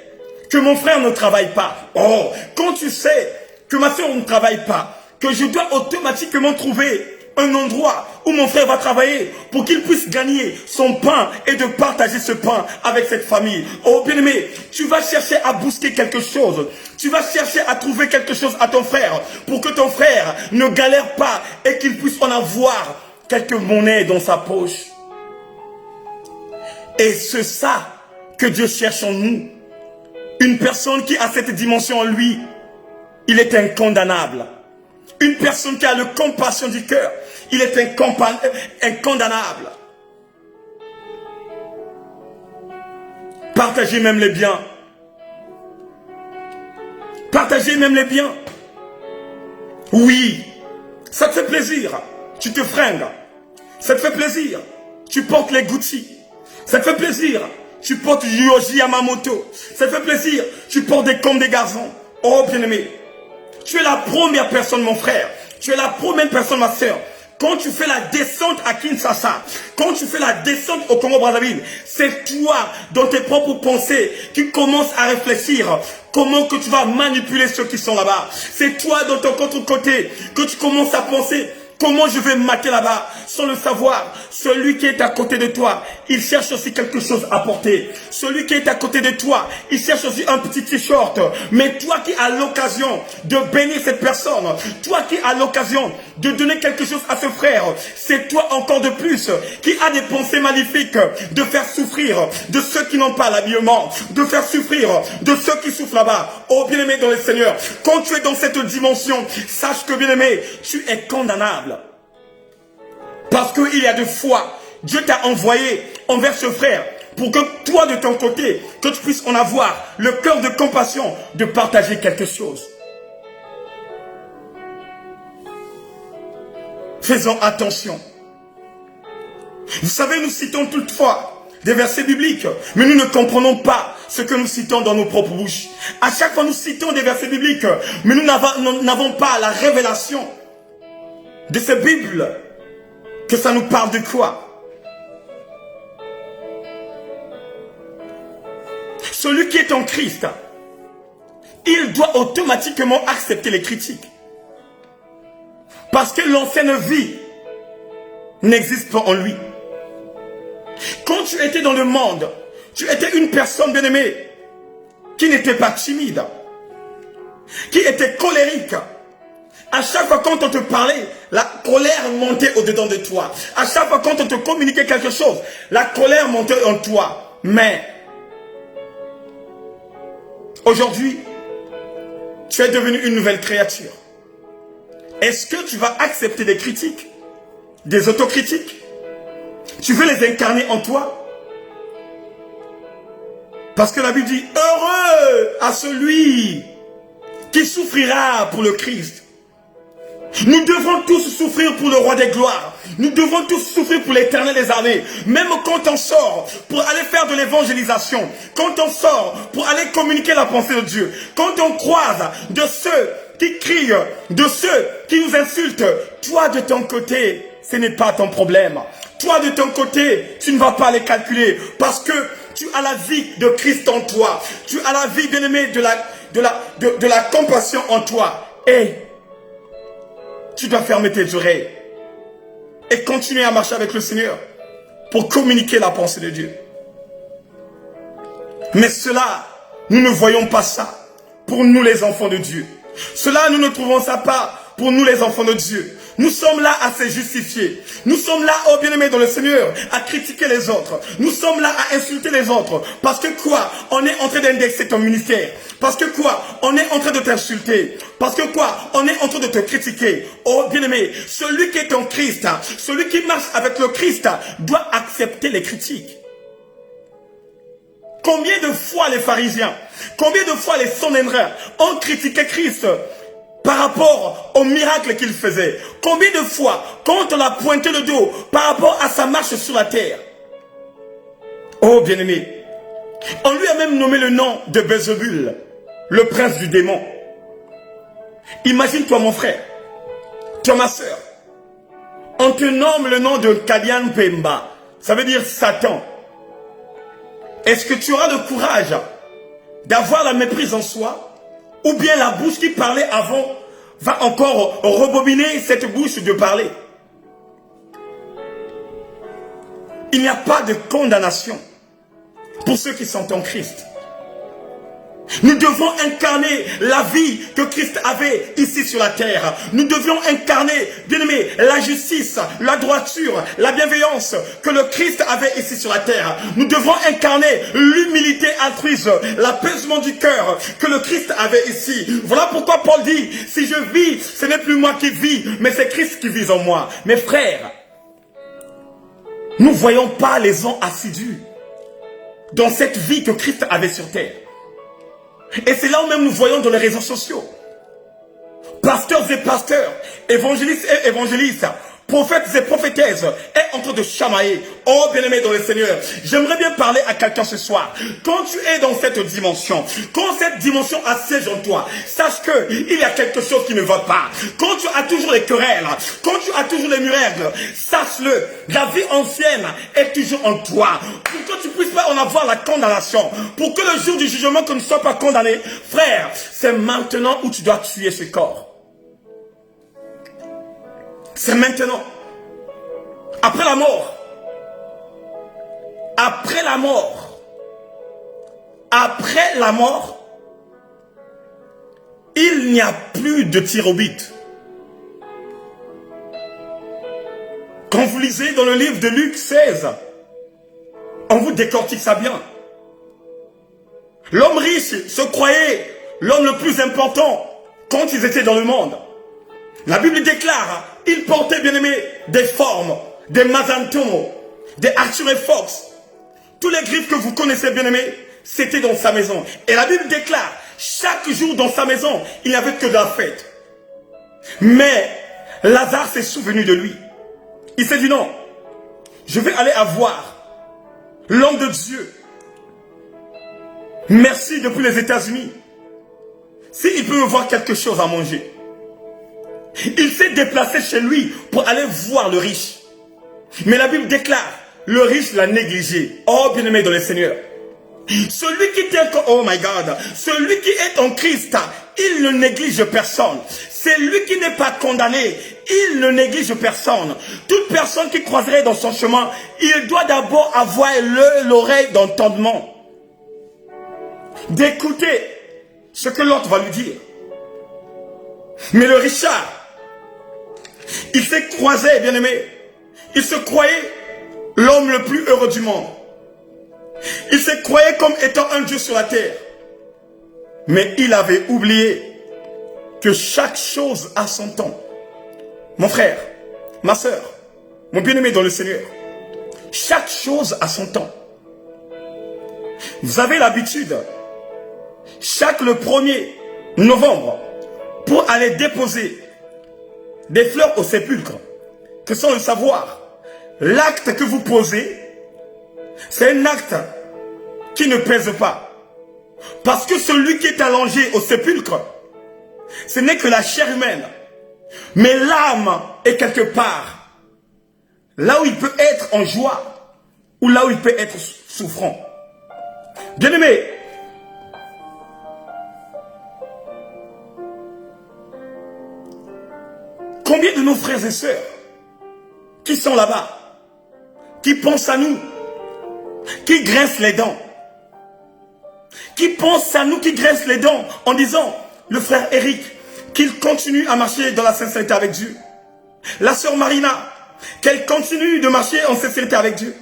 que mon frère ne travaille pas, oh, quand tu sais que ma soeur ne travaille pas, que je dois automatiquement trouver un endroit où mon frère va travailler pour qu'il puisse gagner son pain et de partager ce pain avec cette famille. Oh bien-aimé, tu vas chercher à bousquer quelque chose. Tu vas chercher à trouver quelque chose à ton frère pour que ton frère ne galère pas et qu'il puisse en avoir quelques monnaies dans sa poche. Et c'est ça que Dieu cherche en nous. Une personne qui a cette dimension en lui, il est incondamnable. Une personne qui a la compassion du cœur, il est incondamnable. Partagez même les biens. Partagez même les biens. Oui, ça te fait plaisir. Tu te fringues. Ça te fait plaisir. Tu portes les Gucci. Ça te fait plaisir. Tu portes Yohji Yamamoto. Ça te fait plaisir. Tu portes des comme des garçons. Oh bien-aimé. Tu es la première personne, mon frère. Tu es la première personne, ma soeur. Quand tu fais la descente à Kinshasa, quand tu fais la descente au Congo-Brazzaville, c'est toi, dans tes propres pensées, qui commences à réfléchir comment que tu vas manipuler ceux qui sont là-bas. C'est toi, dans ton contre-côté, que tu commences à penser comment je vais mater là-bas, sans le savoir. Celui qui est à côté de toi, il cherche aussi quelque chose à porter. Celui qui est à côté de toi, il cherche aussi un petit t-shirt. Mais toi qui as l'occasion de bénir cette personne, toi qui as l'occasion de donner quelque chose à ce frère, c'est toi encore de plus qui a des pensées magnifiques de faire souffrir de ceux qui n'ont pas l'habillement, de faire souffrir de ceux qui souffrent là-bas. Oh bien-aimé dans le Seigneur, quand tu es dans cette dimension, sache que bien-aimé, tu es condamnable. Parce qu'il y a des fois, Dieu t'a envoyé envers ce frère pour que toi de ton côté, que tu puisses en avoir le cœur de compassion, de partager quelque chose. Faisons attention. Vous savez, nous citons toutefois des versets bibliques, mais nous ne comprenons pas ce que nous citons dans nos propres bouches. À chaque fois, nous citons des versets bibliques, mais nous n'avons pas la révélation de ces Bibles. Que ça nous parle de quoi? Celui qui est en Christ, il doit automatiquement accepter les critiques. Parce que l'ancienne vie n'existe pas en lui. Quand tu étais dans le monde, tu étais une personne bien-aimée qui n'était pas timide, qui était colérique. À chaque fois quand on te parlait, la colère montait au-dedans de toi. À chaque fois quand on te communiquait quelque chose, la colère montait en toi. Mais aujourd'hui, tu es devenu une nouvelle créature. Est-ce que tu vas accepter des critiques, des autocritiques? Tu veux les incarner en toi? Parce que la Bible dit, heureux à celui qui souffrira pour le Christ. Nous devons tous souffrir pour le roi des gloires. Nous devons tous souffrir pour l'Éternel des armées. Même quand on sort pour aller faire de l'évangélisation, quand on sort pour aller communiquer la pensée de Dieu, quand on croise de ceux qui crient, de ceux qui nous insultent, toi de ton côté, ce n'est pas ton problème. Toi de ton côté, tu ne vas pas les calculer parce que tu as la vie de Christ en toi. Tu as la vie bien-aimée de la compassion en toi. Et tu dois fermer tes oreilles et continuer à marcher avec le Seigneur pour communiquer la pensée de Dieu. Mais cela, nous ne voyons pas ça pour nous les enfants de Dieu. Cela, nous ne trouvons ça pas pour nous les enfants de Dieu. Nous sommes là à se justifier. Nous sommes là, oh bien-aimés dans le Seigneur, à critiquer les autres. Nous sommes là à insulter les autres. Parce que quoi? On est en train d'indexer ton ministère. Parce que quoi? On est en train de t'insulter. Parce que quoi? On est en train de te critiquer. Oh bien-aimé, celui qui est en Christ, celui qui marche avec le Christ, doit accepter les critiques. Combien de fois les pharisiens, combien de fois les Sanhédrins ont critiqué Christ par rapport au miracle qu'il faisait? Combien de fois, quand on a pointé le dos par rapport à sa marche sur la terre? Oh bien-aimé, on lui a même nommé le nom de Bézébul, le prince du démon. Imagine-toi mon frère, toi ma soeur, on te nomme le nom de Kadian Pemba, ça veut dire Satan. Est-ce que tu auras le courage d'avoir la méprise en soi, ou bien la bouche qui parlait avant va encore rebobiner cette bouche de parler? Il n'y a pas de condamnation pour ceux qui sont en Christ. Nous devons incarner la vie que Christ avait ici sur la terre. Nous devions incarner, bien-aimés, la justice, la droiture, la bienveillance que le Christ avait ici sur la terre. Nous devons incarner l'humilité altruiste, l'apaisement du cœur que le Christ avait ici. Voilà pourquoi Paul dit, si je vis, ce n'est plus moi qui vis, mais c'est Christ qui vit en moi. Mes frères, nous ne voyons pas les gens assidus dans cette vie que Christ avait sur terre. Et c'est là où même nous voyons dans les réseaux sociaux. Pasteurs et pasteurs, évangélistes et évangélistes, prophètes et prophétesses est en train de chamailler. Oh bien-aimé dans le Seigneur, j'aimerais bien parler à quelqu'un ce soir. Quand tu es dans cette dimension, quand cette dimension assiège en toi, sache que il y a quelque chose qui ne va pas. Quand tu as toujours les querelles, quand tu as toujours les murègles, sache-le, la vie ancienne est toujours en toi. Pour que tu puisses pas en avoir la condamnation, pour que le jour du jugement que tu ne sois pas condamné, frère, c'est maintenant où tu dois tuer ce corps. C'est maintenant. Après la mort. Après la mort. Après la mort. Il n'y a plus de tir au but. Quand vous lisez dans le livre de Luc 16, on vous décortique ça bien. L'homme riche se croyait l'homme le plus important quand ils étaient dans le monde. La Bible déclare, il portait, bien aimé, des formes, des Mazantomo, des Arthur et Fox. Tous les griffes que vous connaissez, bien aimé, c'était dans sa maison. Et la Bible déclare, chaque jour dans sa maison, il n'y avait que de la fête. Mais Lazare s'est souvenu de lui. Il s'est dit non, je vais aller avoir l'homme de Dieu. Merci depuis les États-Unis. S'il peut me voir quelque chose à manger. Il s'est déplacé chez lui pour aller voir le riche. Mais la Bible déclare, le riche l'a négligé. Oh bien-aimé dans le Seigneur. Celui qui est, oh my God, celui qui est en Christ, il ne néglige personne. C'est lui qui n'est pas condamné, il ne néglige personne. Toute personne qui croiserait dans son chemin, il doit d'abord avoir l'oreille d'entendement, d'écouter ce que l'autre va lui dire. Mais le Richard, il s'est croisé, bien-aimé. Il se croyait l'homme le plus heureux du monde. Il se croyait comme étant un Dieu sur la terre. Mais il avait oublié que chaque chose a son temps. Mon frère, ma soeur, mon bien-aimé dans le Seigneur, chaque chose a son temps. Vous avez l'habitude, chaque le 1er novembre, pour aller déposer des fleurs au sépulcre, que sans le savoir, l'acte que vous posez, c'est un acte qui ne pèse pas. Parce que celui qui est allongé au sépulcre, ce n'est que la chair humaine. Mais l'âme est quelque part, là où il peut être en joie, ou là où il peut être souffrant. Bien-aimé, combien de nos frères et sœurs qui sont là-bas, qui pensent à nous, qui grincent les dents, qui pensent à nous, qui grincent les dents en disant, le frère Eric, qu'il continue à marcher dans la sincérité avec Dieu. La sœur Marina, qu'elle continue de marcher en sincérité avec Dieu.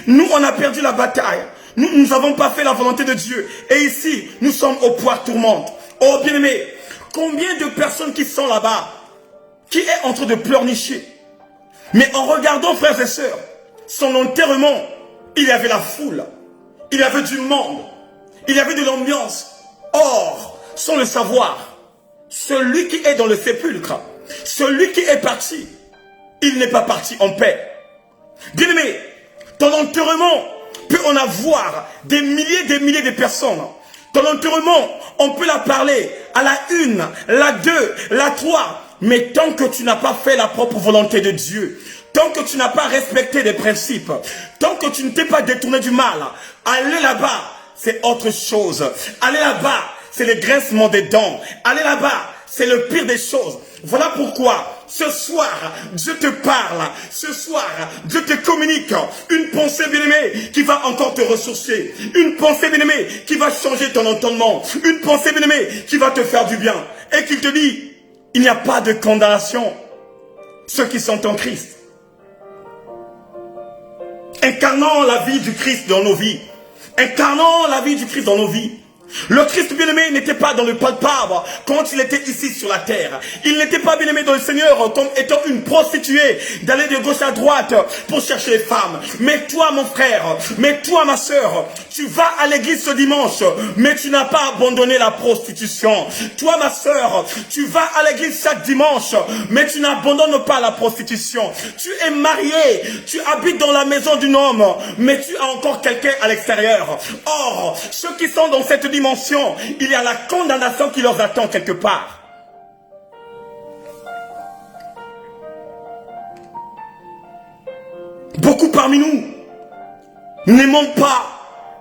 Nous, on a perdu la bataille. Nous n'avons pas fait la volonté de Dieu. Et ici, nous sommes au poids tourmente. Oh bien-aimé, combien de personnes qui sont là-bas, qui est en train de pleurnicher. Mais en regardant, frères et sœurs, son enterrement, il y avait la foule, il y avait du monde, il y avait de l'ambiance. Or, sans le savoir, celui qui est dans le sépulcre, celui qui est parti, il n'est pas parti en paix. Bien-aimé, ton enterrement peut en avoir des milliers de personnes. Ton enterrement, on peut la parler à la 1, la 2, la 3. Mais tant que tu n'as pas fait la propre volonté de Dieu, tant que tu n'as pas respecté les principes, tant que tu ne t'es pas détourné du mal, aller là-bas, c'est autre chose. Aller là-bas, c'est le grincement des dents. Aller là-bas, c'est le pire des choses. Voilà pourquoi, ce soir, Dieu te parle. Ce soir, Dieu te communique une pensée bien-aimée qui va encore te ressourcer. Une pensée bien-aimée qui va changer ton entendement. Une pensée bien-aimée qui va te faire du bien. Et qu'il te dit, il n'y a pas de condamnation. Ceux qui sont en Christ. Incarnons la vie du Christ dans nos vies. Incarnons la vie du Christ dans nos vies. Le Christ bien-aimé n'était pas dans le palpable quand il était ici sur la terre. Il n'était pas bien-aimé dans le Seigneur comme étant une prostituée, d'aller de gauche à droite pour chercher les femmes. Mais toi mon frère, mais toi ma soeur, tu vas à l'église ce dimanche, mais tu n'as pas abandonné la prostitution. Toi ma soeur, tu vas à l'église chaque dimanche, mais tu n'abandonnes pas la prostitution. Tu es marié, tu habites dans la maison d'un homme, mais tu as encore quelqu'un à l'extérieur. Or, ceux qui sont dans cette dimension, il y a la condamnation qui leur attend quelque part. Beaucoup parmi nous n'aimons pas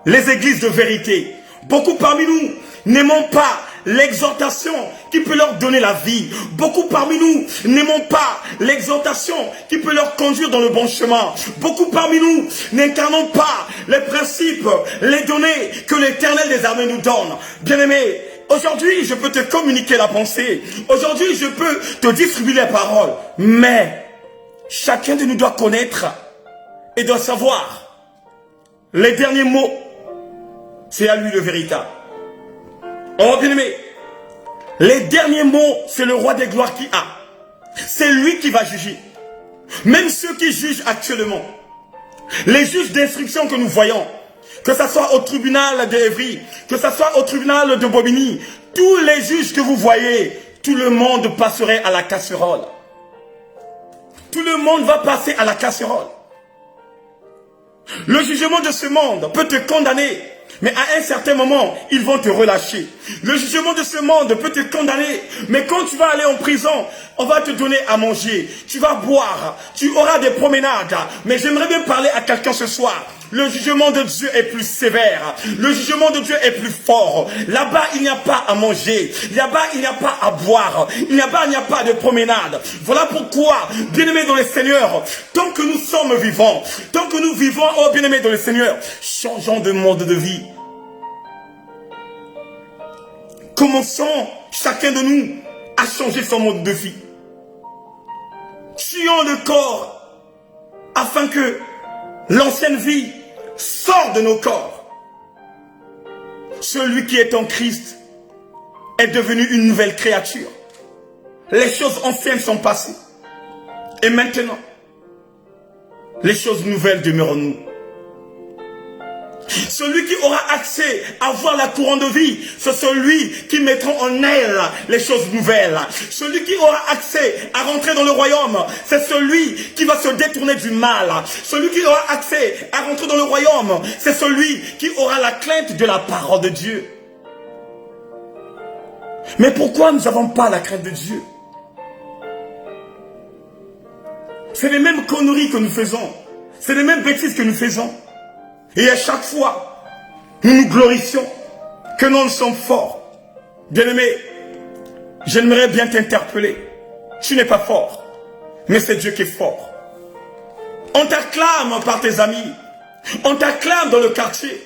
les églises de vérité. Beaucoup parmi nous n'aimons pas l'exhortation qui peut leur donner la vie. Beaucoup parmi nous n'aimons pas l'exhortation qui peut leur conduire dans le bon chemin. Beaucoup parmi nous n'incarnons pas les principes, les données que l'Éternel des armées nous donne. Bien-aimé, aujourd'hui je peux te communiquer la pensée. Aujourd'hui je peux te distribuer les paroles. Mais chacun de nous doit connaître et doit savoir les derniers mots. C'est à lui le véritable. Oh bien-aimé, les derniers mots, c'est le roi des gloires qui a. C'est lui qui va juger. Même ceux qui jugent actuellement, les juges d'instruction que nous voyons, que ce soit au tribunal d'Evry, que ce soit au tribunal de Bobigny, tous les juges que vous voyez, tout le monde passerait à la casserole. Tout le monde va passer à la casserole. Le jugement de ce monde peut te condamner, mais à un certain moment, ils vont te relâcher. Le jugement de ce monde peut te condamner, mais quand tu vas aller en prison, on va te donner à manger, tu vas boire, tu auras des promenades. Mais j'aimerais bien parler à quelqu'un ce soir. Le jugement de Dieu est plus sévère. Le jugement de Dieu est plus fort. Là-bas, il n'y a pas à manger. Là-bas, il n'y a pas à boire. Là-bas, il n'y a pas de promenade. Voilà pourquoi, bien-aimés dans le Seigneur, tant que nous sommes vivants, tant que nous vivons, oh bien-aimés dans le Seigneur, changeons de mode de vie. Commençons, chacun de nous, à changer son mode de vie. Tuons le corps afin que l'ancienne vie sorte de nos corps. Celui qui est en Christ est devenu une nouvelle créature. Les choses anciennes sont passées. Et maintenant, les choses nouvelles demeurent en nous. Celui qui aura accès à voir la couronne de vie, c'est celui qui mettra en elle les choses nouvelles. Celui qui aura accès à rentrer dans le royaume, c'est celui qui va se détourner du mal. Celui qui aura accès à rentrer dans le royaume, c'est celui qui aura la crainte de la parole de Dieu. Mais pourquoi nous n'avons pas la crainte de Dieu? C'est les mêmes conneries que nous faisons. C'est les mêmes bêtises que nous faisons. Et à chaque fois, nous nous glorifions que nous sommes forts. Bien-aimé, j'aimerais bien t'interpeller. Tu n'es pas fort, mais c'est Dieu qui est fort. On t'acclame par tes amis. On t'acclame dans le quartier.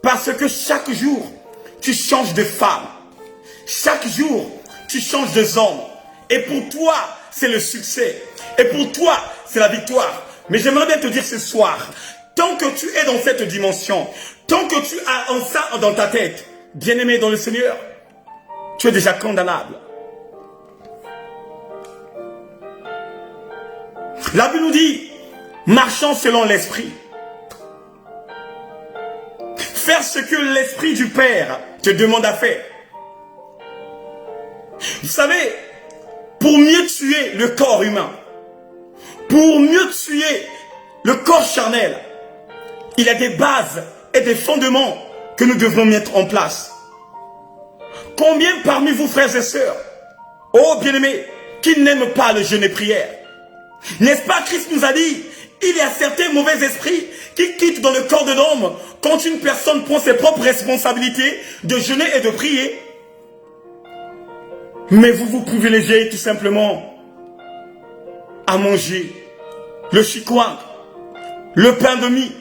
Parce que chaque jour, tu changes de femme. Chaque jour, tu changes de hommes. Et pour toi, c'est le succès. Et pour toi, c'est la victoire. Mais j'aimerais bien te dire ce soir, tant que tu es dans cette dimension, tant que tu as un ça dans ta tête, bien-aimé dans le Seigneur, tu es déjà condamnable. La Bible nous dit, marchons selon l'esprit. Faire ce que l'esprit du Père te demande à faire. Vous savez, pour mieux tuer le corps humain, pour mieux tuer le corps charnel, il y a des bases et des fondements que nous devons mettre en place. Combien parmi vous, frères et sœurs, oh bien-aimés, qui n'aiment pas le jeûne et prière? N'est-ce pas Christ nous a dit, il y a certains mauvais esprits qui quittent dans le corps de l'homme quand une personne prend ses propres responsabilités de jeûner et de prier. Mais vous vous privilégiez tout simplement à manger le chikwang, le pain de mie,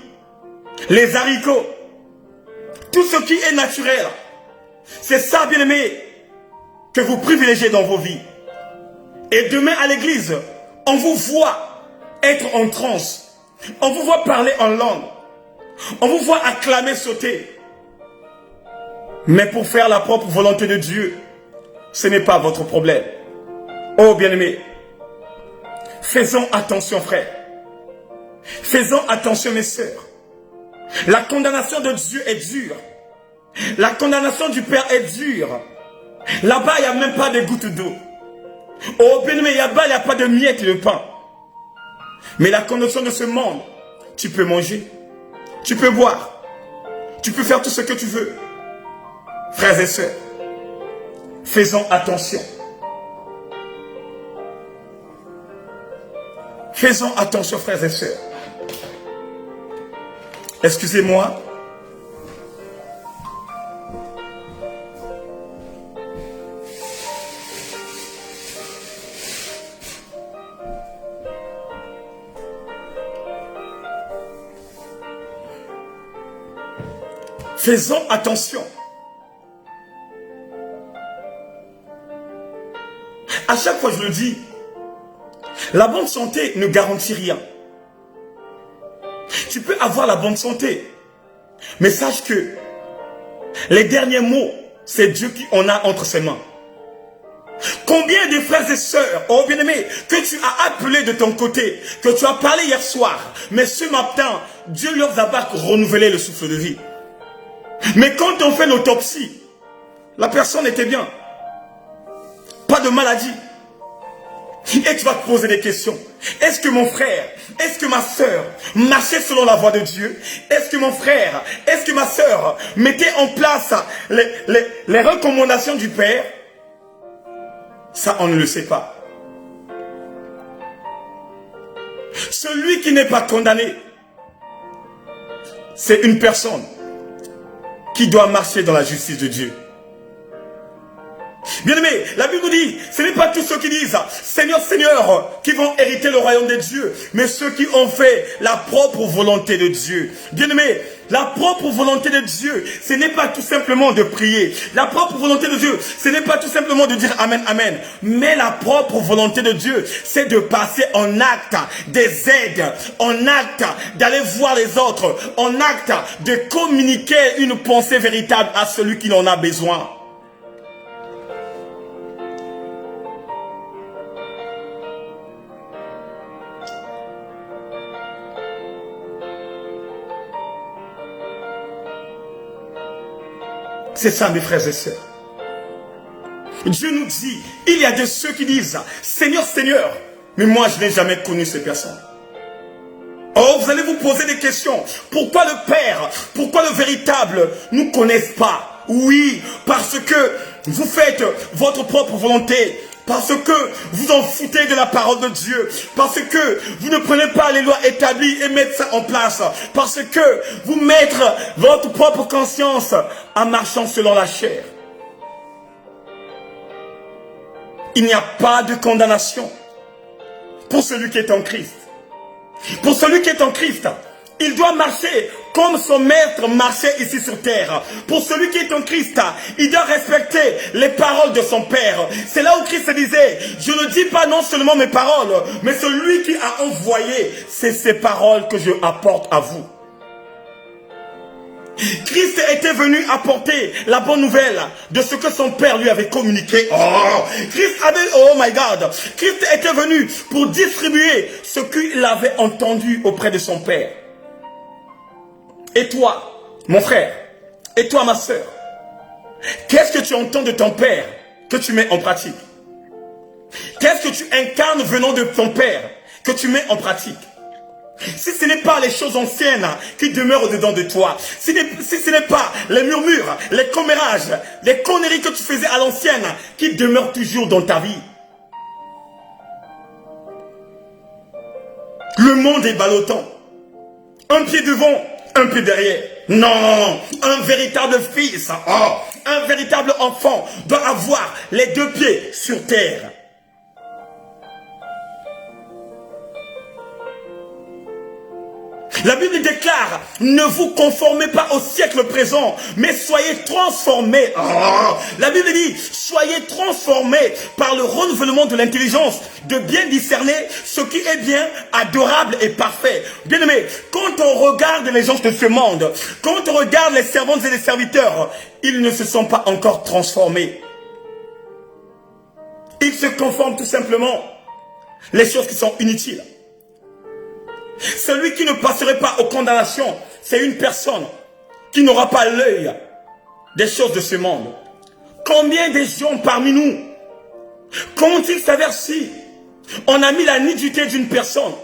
les haricots, tout ce qui est naturel. C'est ça, bien-aimé, que vous privilégiez dans vos vies. Et demain à l'église, on vous voit être en transe. On vous voit parler en langue. On vous voit acclamer, sauter. Mais pour faire la propre volonté de Dieu, ce n'est pas votre problème. Oh bien-aimé, faisons attention, frères. Faisons attention, mes sœurs. La condamnation de Dieu est dure. La condamnation du Père est dure. Là-bas, il n'y a même pas de gouttes d'eau. Oh bien-aimé, là-bas, il n'y a pas de miettes de pain. Mais la condamnation de ce monde, tu peux manger, tu peux boire, tu peux faire tout ce que tu veux. Frères et sœurs, faisons attention. Faisons attention, frères et sœurs. Excusez-moi. Faisons attention. À chaque fois, je le dis, la bonne santé ne garantit rien. Tu peux avoir la bonne santé, mais sache que les derniers mots, c'est Dieu qui en a entre ses mains. Combien de frères et sœurs, oh bien-aimés, que tu as appelés de ton côté, que tu as parlé hier soir, mais ce matin, Dieu leur a renouvelé le souffle de vie. Mais quand on fait l'autopsie, la personne était bien. Pas de maladie. Et tu vas te poser des questions. Est-ce que mon frère, est-ce que ma soeur marchait selon la voie de Dieu? Est-ce que mon frère, est-ce que ma soeur mettait en place les recommandations du Père? Ça, on ne le sait pas. Celui qui n'est pas condamné, c'est une personne qui doit marcher dans la justice de Dieu. Bien-aimé, la Bible dit, ce n'est pas tous ceux qui disent Seigneur, Seigneur, qui vont hériter le royaume de Dieu, mais ceux qui ont fait la propre volonté de Dieu. Bien-aimé, la propre volonté de Dieu, ce n'est pas tout simplement de prier. La propre volonté de Dieu, ce n'est pas tout simplement de dire Amen, Amen. Mais la propre volonté de Dieu, c'est de passer en acte des aides, en acte d'aller voir les autres, en acte de communiquer une pensée véritable à celui qui en a besoin. C'est ça, mes frères et sœurs. Dieu nous dit, il y a de ceux qui disent, Seigneur, Seigneur, mais moi je n'ai jamais connu ces personnes. Oh, vous allez vous poser des questions. Pourquoi le Père, pourquoi le véritable nous connaissent pas? Oui, parce que vous faites votre propre volonté. Parce que vous en foutez de la parole de Dieu. Parce que vous ne prenez pas les lois établies et mettez ça en place. Parce que vous mettez votre propre conscience en marchant selon la chair. Il n'y a pas de condamnation pour celui qui est en Christ. Pour celui qui est en Christ, il doit marcher comme son maître marchait ici sur terre. Pour celui qui est en Christ, il doit respecter les paroles de son Père. C'est là où Christ disait, je ne dis pas non seulement mes paroles, mais celui qui a envoyé, c'est ces paroles que je apporte à vous. Christ était venu apporter la bonne nouvelle de ce que son Père lui avait communiqué. Oh my God, Christ était venu pour distribuer ce qu'il avait entendu auprès de son Père. Et toi, mon frère, et toi, ma soeur, qu'est-ce que tu entends de ton Père que tu mets en pratique? Qu'est-ce que tu incarnes venant de ton Père que tu mets en pratique? Si ce n'est pas les choses anciennes qui demeurent au-dedans de toi, si ce n'est pas les murmures, les commérages, les conneries que tu faisais à l'ancienne qui demeurent toujours dans ta vie. Le monde est ballottant. Un pied devant, un pied derrière. Non, un véritable fils, un véritable enfant doit avoir les deux pieds sur terre. La Bible déclare, ne vous conformez pas au siècle présent, mais soyez transformés. La Bible dit, soyez transformés par le renouvellement de l'intelligence, de bien discerner ce qui est bien, adorable et parfait. Bien aimé, quand on regarde les gens de ce monde, quand on regarde les servantes et les serviteurs, ils ne se sont pas encore transformés. Ils se conforment tout simplement les choses qui sont inutiles. Celui qui ne passerait pas aux condamnations, c'est une personne qui n'aura pas l'œil des choses de ce monde. Combien de gens parmi nous, quand il s'avère si on a mis la nudité d'une personne,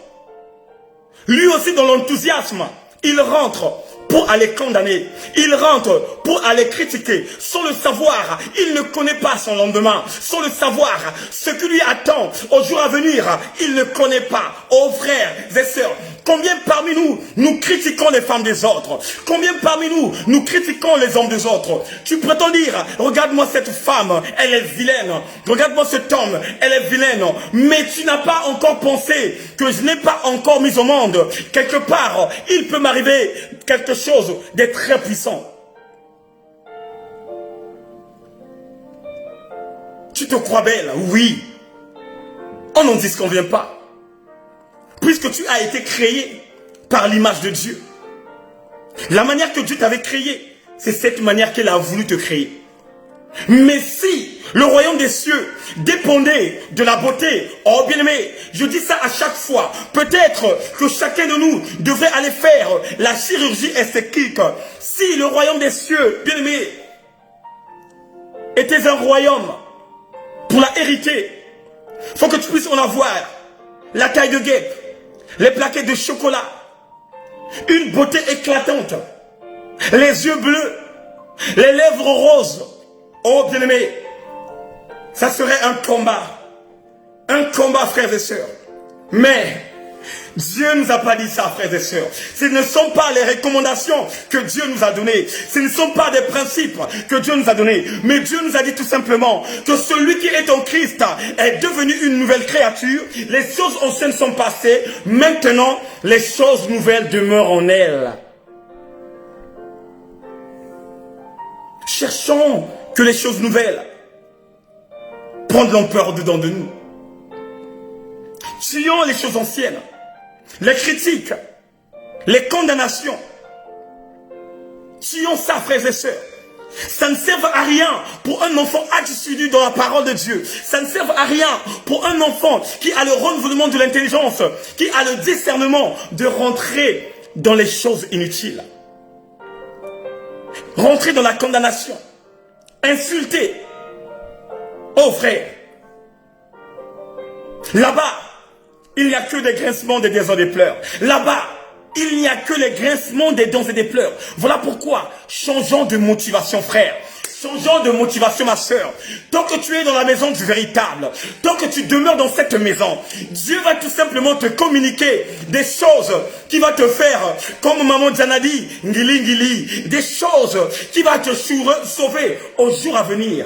lui aussi dans l'enthousiasme, il rentre pour aller condamner, il rentre pour aller critiquer, sans le savoir, il ne connaît pas son lendemain, sans le savoir, ce qui lui attend au jour à venir, il ne connaît pas. Oh frères et sœurs, combien parmi nous, nous critiquons les femmes des autres? Combien parmi nous, nous critiquons les hommes des autres? Tu prétends dire, regarde-moi cette femme, elle est vilaine. Regarde-moi cet homme, elle est vilaine. Mais tu n'as pas encore pensé que je n'ai pas encore mis au monde. Quelque part, il peut m'arriver quelque chose de très puissant. Tu te crois belle? Oui. On n'en disconvient pas. Puisque tu as été créé par l'image de Dieu. La manière que Dieu t'avait créé, c'est cette manière qu'il a voulu te créer. Mais si le royaume des cieux dépendait de la beauté, oh bien-aimé, je dis ça à chaque fois, peut-être que chacun de nous devrait aller faire la chirurgie esthétique. Si le royaume des cieux, bien-aimé, était un royaume pour la hériter, il faut que tu puisses en avoir la taille de guêpe, les plaquettes de chocolat, une beauté éclatante, les yeux bleus, les lèvres roses. Oh bien-aimé, ça serait un combat frères et sœurs. Mais Dieu ne nous a pas dit ça, frères et sœurs. Ce ne sont pas les recommandations que Dieu nous a données. Ce ne sont pas des principes que Dieu nous a donnés. Mais Dieu nous a dit tout simplement que celui qui est en Christ est devenu une nouvelle créature. Les choses anciennes sont passées. Maintenant, les choses nouvelles demeurent en elle. Cherchons que les choses nouvelles prennent l'ampleur dedans de nous. Tuons les choses anciennes. Les critiques, les condamnations. Tuons ça, frères et sœurs. Ça ne sert à rien pour un enfant assidu dans la parole de Dieu. Ça ne sert à rien pour un enfant qui a le renouvellement de l'intelligence, qui a le discernement de rentrer dans les choses inutiles. Rentrer dans la condamnation. Insulter. Oh frère. Là-bas, il n'y a que des grincements, des dents et des pleurs. Là-bas, il n'y a que les grincements, des dents et des pleurs. Voilà pourquoi, changeons de motivation, frère. Changeons de motivation, ma soeur. Tant que tu es dans la maison du véritable, tant que tu demeures dans cette maison, Dieu va tout simplement te communiquer des choses qui vont te faire, comme maman Diana dit, ngili ngili, des choses qui vont te sauver au jour à venir.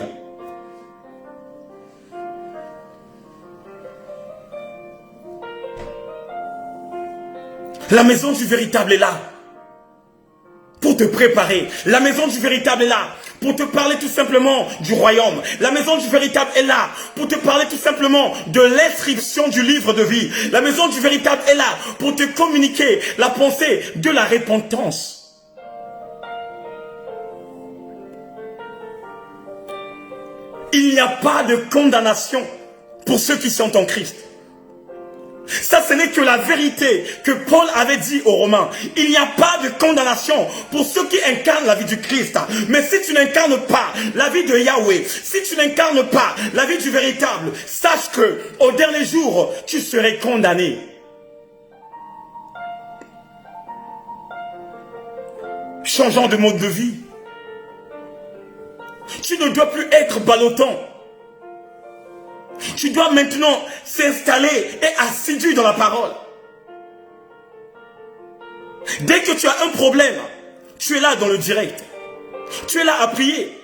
La maison du véritable est là pour te préparer. La maison du véritable est là pour te parler tout simplement du royaume. La maison du véritable est là pour te parler tout simplement de l'inscription du livre de vie. La maison du véritable est là pour te communiquer la pensée de la repentance. Il n'y a pas de condamnation pour ceux qui sont en Christ. Ça, ce n'est que la vérité que Paul avait dit aux Romains. Il n'y a pas de condamnation pour ceux qui incarnent la vie du Christ. Mais si tu n'incarnes pas la vie de Yahweh, si tu n'incarnes pas la vie du véritable, sache que au dernier jour, tu serais condamné. Changeant de mode de vie. Tu ne dois plus être ballottant. Tu dois maintenant s'installer et assidu dans la parole. Dès que tu as un problème, tu es là dans le direct. Tu es là à prier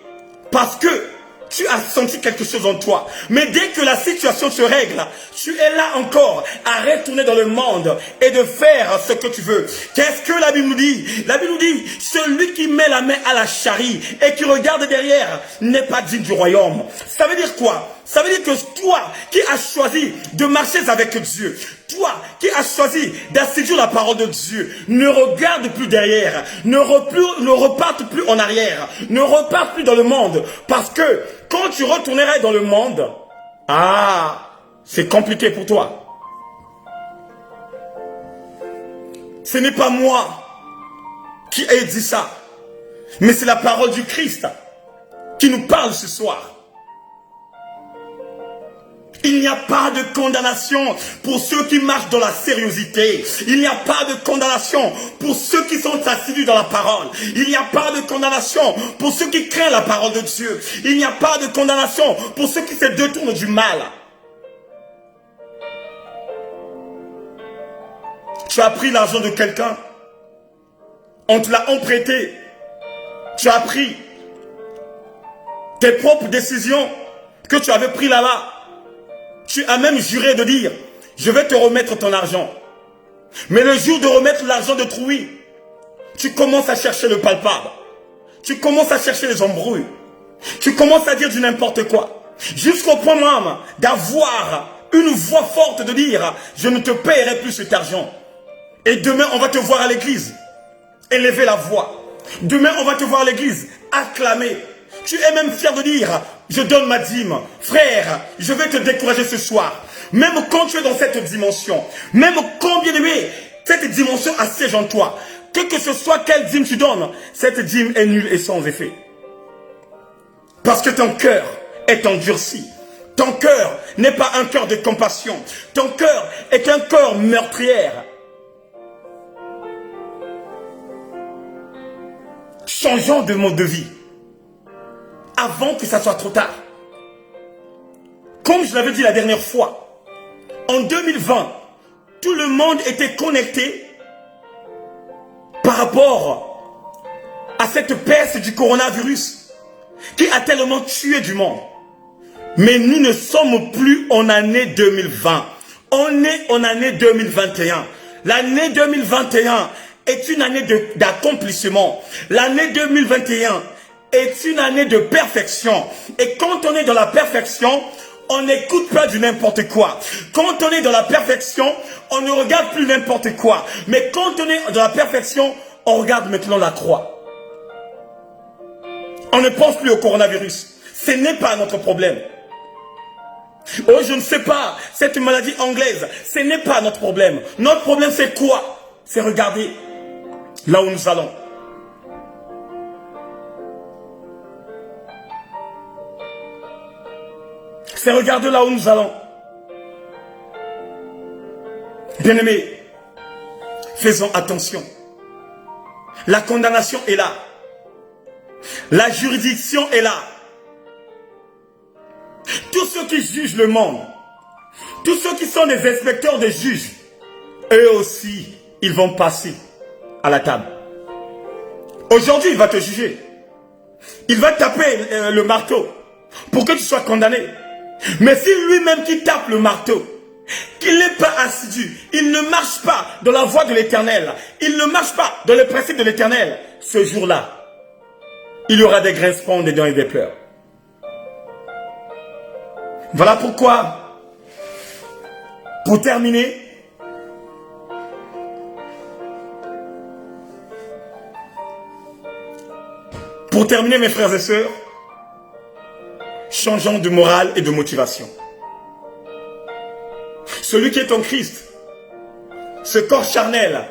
parce que tu as senti quelque chose en toi. Mais dès que la situation se règle, tu es là encore à retourner dans le monde et de faire ce que tu veux. Qu'est-ce que la Bible nous dit? La Bible nous dit, celui qui met la main à la charrie et qui regarde derrière n'est pas digne du royaume. Ça veut dire quoi? Ça veut dire que toi qui as choisi de marcher avec Dieu, toi qui as choisi d'assiduer la parole de Dieu, ne regarde plus derrière, ne reparte plus en arrière, ne reparte plus dans le monde, parce que quand tu retourneras dans le monde, c'est compliqué pour toi. Ce n'est pas moi qui ai dit ça, mais c'est la parole du Christ qui nous parle ce soir. Il n'y a pas de condamnation pour ceux qui marchent dans la sérieuxité. Il n'y a pas de condamnation pour ceux qui sont assidus dans la parole. Il n'y a pas de condamnation pour ceux qui craignent la parole de Dieu. Il n'y a pas de condamnation pour ceux qui se détournent du mal. Tu as pris l'argent de quelqu'un. On te l'a emprunté. Tu as pris tes propres décisions que tu avais prises là-bas. Tu as même juré de dire, je vais te remettre ton argent. Mais le jour de remettre l'argent d'autrui, tu commences à chercher le palpable. Tu commences à chercher les embrouilles. Tu commences à dire du n'importe quoi. Jusqu'au point même d'avoir une voix forte de dire, je ne te paierai plus cet argent. Et demain, on va te voir à l'église élever la voix. Demain, on va te voir à l'église acclamer. Tu es même fier de dire, je donne ma dîme. Frère, je vais te décourager ce soir. Même quand tu es dans cette dimension, même quand, bien aimé, cette dimension assiège en toi, que ce soit quelle dîme tu donnes, cette dîme est nulle et sans effet. Parce que ton cœur est endurci. Ton cœur n'est pas un cœur de compassion. Ton cœur est un cœur meurtrière. Changeons de mode de vie avant que ça soit trop tard. Comme je l'avais dit la dernière fois, en 2020, tout le monde était connecté par rapport à cette peste du coronavirus qui a tellement tué du monde. Mais nous ne sommes plus en année 2020. On est en année 2021. L'année 2021 est une année d'accomplissement. L'année 2021 est une année de perfection. Et quand on est dans la perfection, on n'écoute pas du n'importe quoi. Quand on est dans la perfection, on ne regarde plus n'importe quoi. Mais quand on est dans la perfection, on regarde maintenant la croix. On ne pense plus au coronavirus. Ce n'est pas notre problème. Oh, je ne sais pas, cette maladie anglaise, ce n'est pas notre problème. Notre problème, c'est quoi? C'est regarder là où nous allons. C'est regarder là où nous allons. Bien-aimés, faisons attention. La condamnation est là. La juridiction est là. Tous ceux qui jugent le monde, tous ceux qui sont des inspecteurs des juges, eux aussi, ils vont passer à la table. Aujourd'hui, il va te juger. Il va taper le marteau pour que tu sois condamné. Mais si lui-même qui tape le marteau, qu'il n'est pas assidu, il ne marche pas dans la voie de l'Éternel, il ne marche pas dans les principes de l'Éternel, ce jour-là, il y aura des grincements, des dents et des pleurs. Voilà pourquoi, pour terminer, mes frères et sœurs, changeons de morale et de motivation. Celui qui est en Christ ce corps charnel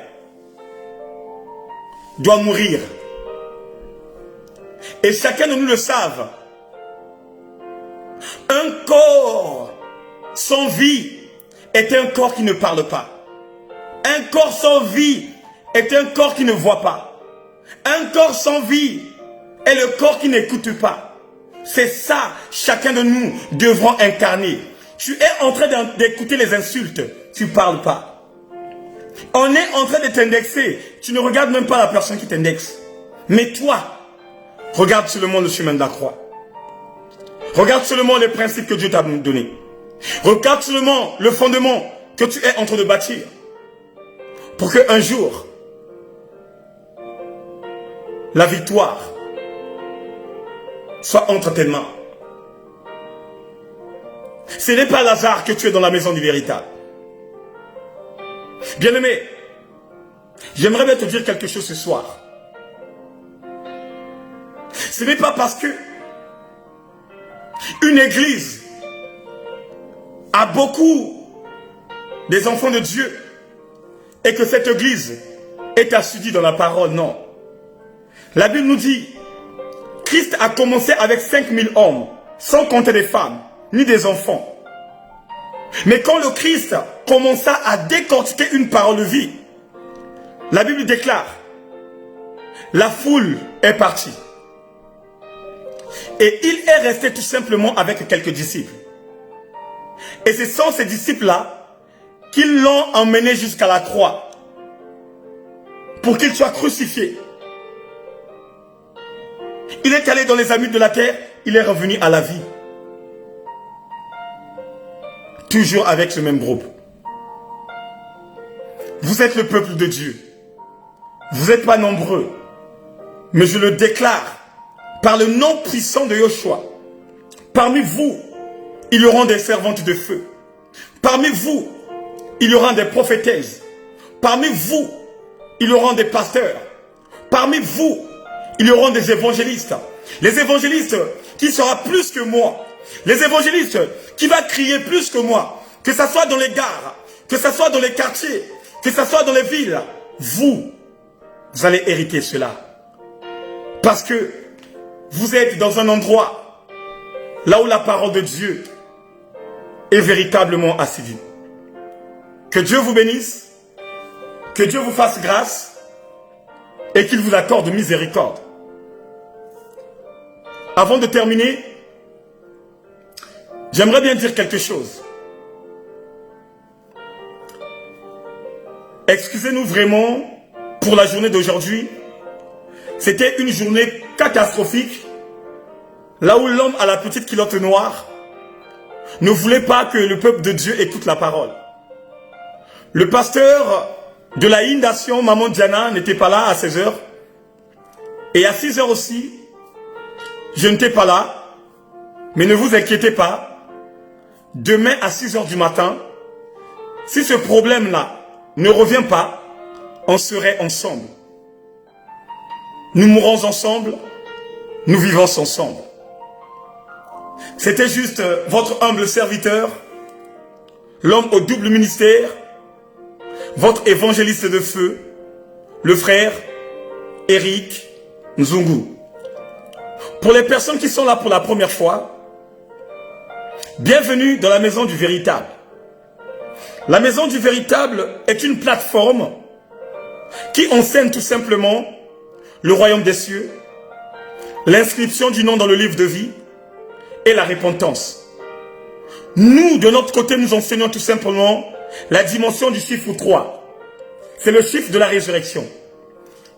doit mourir. Et chacun de nous le savent. Un corps sans vie est un corps qui ne parle pas. Un corps sans vie est un corps qui ne voit pas. Un corps sans vie est le corps qui n'écoute pas. C'est ça, chacun de nous devrons incarner. Tu es en train d'écouter les insultes, tu ne parles pas. On est en train de t'indexer, tu ne regardes même pas la personne qui t'indexe. Mais toi, regarde seulement le chemin de la croix. Regarde seulement les principes que Dieu t'a donnés. Regarde seulement le fondement que tu es en train de bâtir. Pour qu'un jour, la victoire soit entre tes mains. Ce n'est pas Lazare que tu es dans la maison du véritable. Bien-aimé, j'aimerais bien te dire quelque chose ce soir. Ce n'est pas parce que une église a beaucoup des enfants de Dieu et que cette église est assidue dans la parole, non. La Bible nous dit, Christ a commencé avec 5000 hommes, sans compter des femmes, ni des enfants. Mais quand le Christ commença à décortiquer une parole de vie, la Bible déclare, la foule est partie. Et il est resté tout simplement avec quelques disciples. Et ce sont ces disciples-là qui l'ont emmené jusqu'à la croix pour qu'il soit crucifié. Il est allé dans les abîmes de la terre, il est revenu à la vie. Toujours avec ce même groupe. Vous êtes le peuple de Dieu. Vous n'êtes pas nombreux. Mais je le déclare par le nom puissant de Yoshua. Parmi vous, il y aura des servantes de feu. Parmi vous, il y aura des prophétesses. Parmi vous, il y aura des pasteurs. Parmi vous, il y aura des évangélistes. Les évangélistes qui sera plus que moi. Les évangélistes qui va crier plus que moi. Que ce soit dans les gares, que ce soit dans les quartiers, que ce soit dans les villes. Vous allez hériter cela. Parce que vous êtes dans un endroit là où la parole de Dieu est véritablement assidue. Que Dieu vous bénisse, que Dieu vous fasse grâce et qu'il vous accorde miséricorde. Avant de terminer, j'aimerais bien dire quelque chose. Excusez-nous vraiment pour la journée d'aujourd'hui. C'était une journée catastrophique, là où l'homme à la petite culotte noire ne voulait pas que le peuple de Dieu écoute la parole. Le pasteur de la Inondation, Maman Diana, n'était pas là à 16 h. Et à 6 h aussi, je n'étais pas là. Mais ne vous inquiétez pas. Demain à 6 h du matin, si ce problème-là ne revient pas, on serait ensemble. Nous mourrons ensemble, nous vivons ensemble. C'était juste votre humble serviteur, l'homme au double ministère, votre évangéliste de feu, le frère Eric Nzungu. Pour les personnes qui sont là pour la première fois, bienvenue dans la maison du véritable. La maison du véritable est une plateforme qui enseigne tout simplement le royaume des cieux, l'inscription du nom dans le livre de vie et la repentance. Nous, de notre côté, nous enseignons tout simplement la dimension du chiffre 3. C'est le chiffre de la résurrection.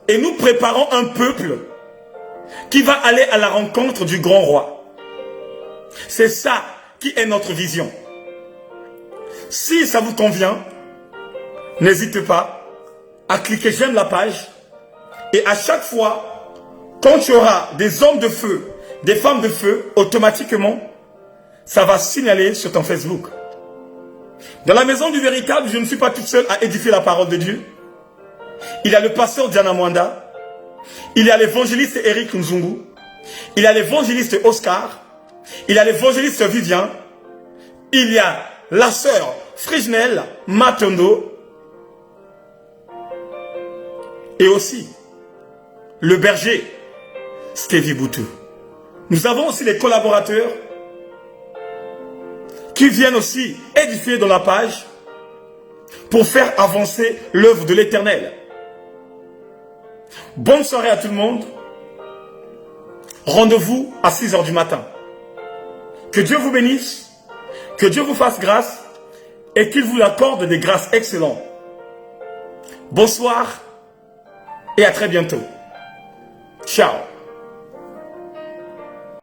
Et nous préparons un peuple qui va aller à la rencontre du grand roi. C'est ça qui est notre vision. Si ça vous convient, n'hésitez pas à cliquer j'aime la page. Et à chaque fois, quand tu auras des hommes de feu, des femmes de feu, automatiquement, ça va signaler sur ton Facebook. Dans la maison du véritable, je ne suis pas toute seule à édifier la parole de Dieu. Il y a le pasteur Diana Mwanda. Il y a l'évangéliste Eric Nzungu. Il y a l'évangéliste Oscar. Il y a l'évangéliste Vivian. Il y a la sœur Frijnel Matondo. et aussi le berger Stevie Boutou. Nous avons aussi les collaborateurs qui viennent aussi édifier dans la page pour faire avancer l'œuvre de l'Éternel. Bonne soirée à tout le monde. Rendez-vous à 6 h du matin. Que Dieu vous bénisse, que Dieu vous fasse grâce et qu'il vous accorde des grâces excellentes. Bonsoir et à très bientôt. Ciao.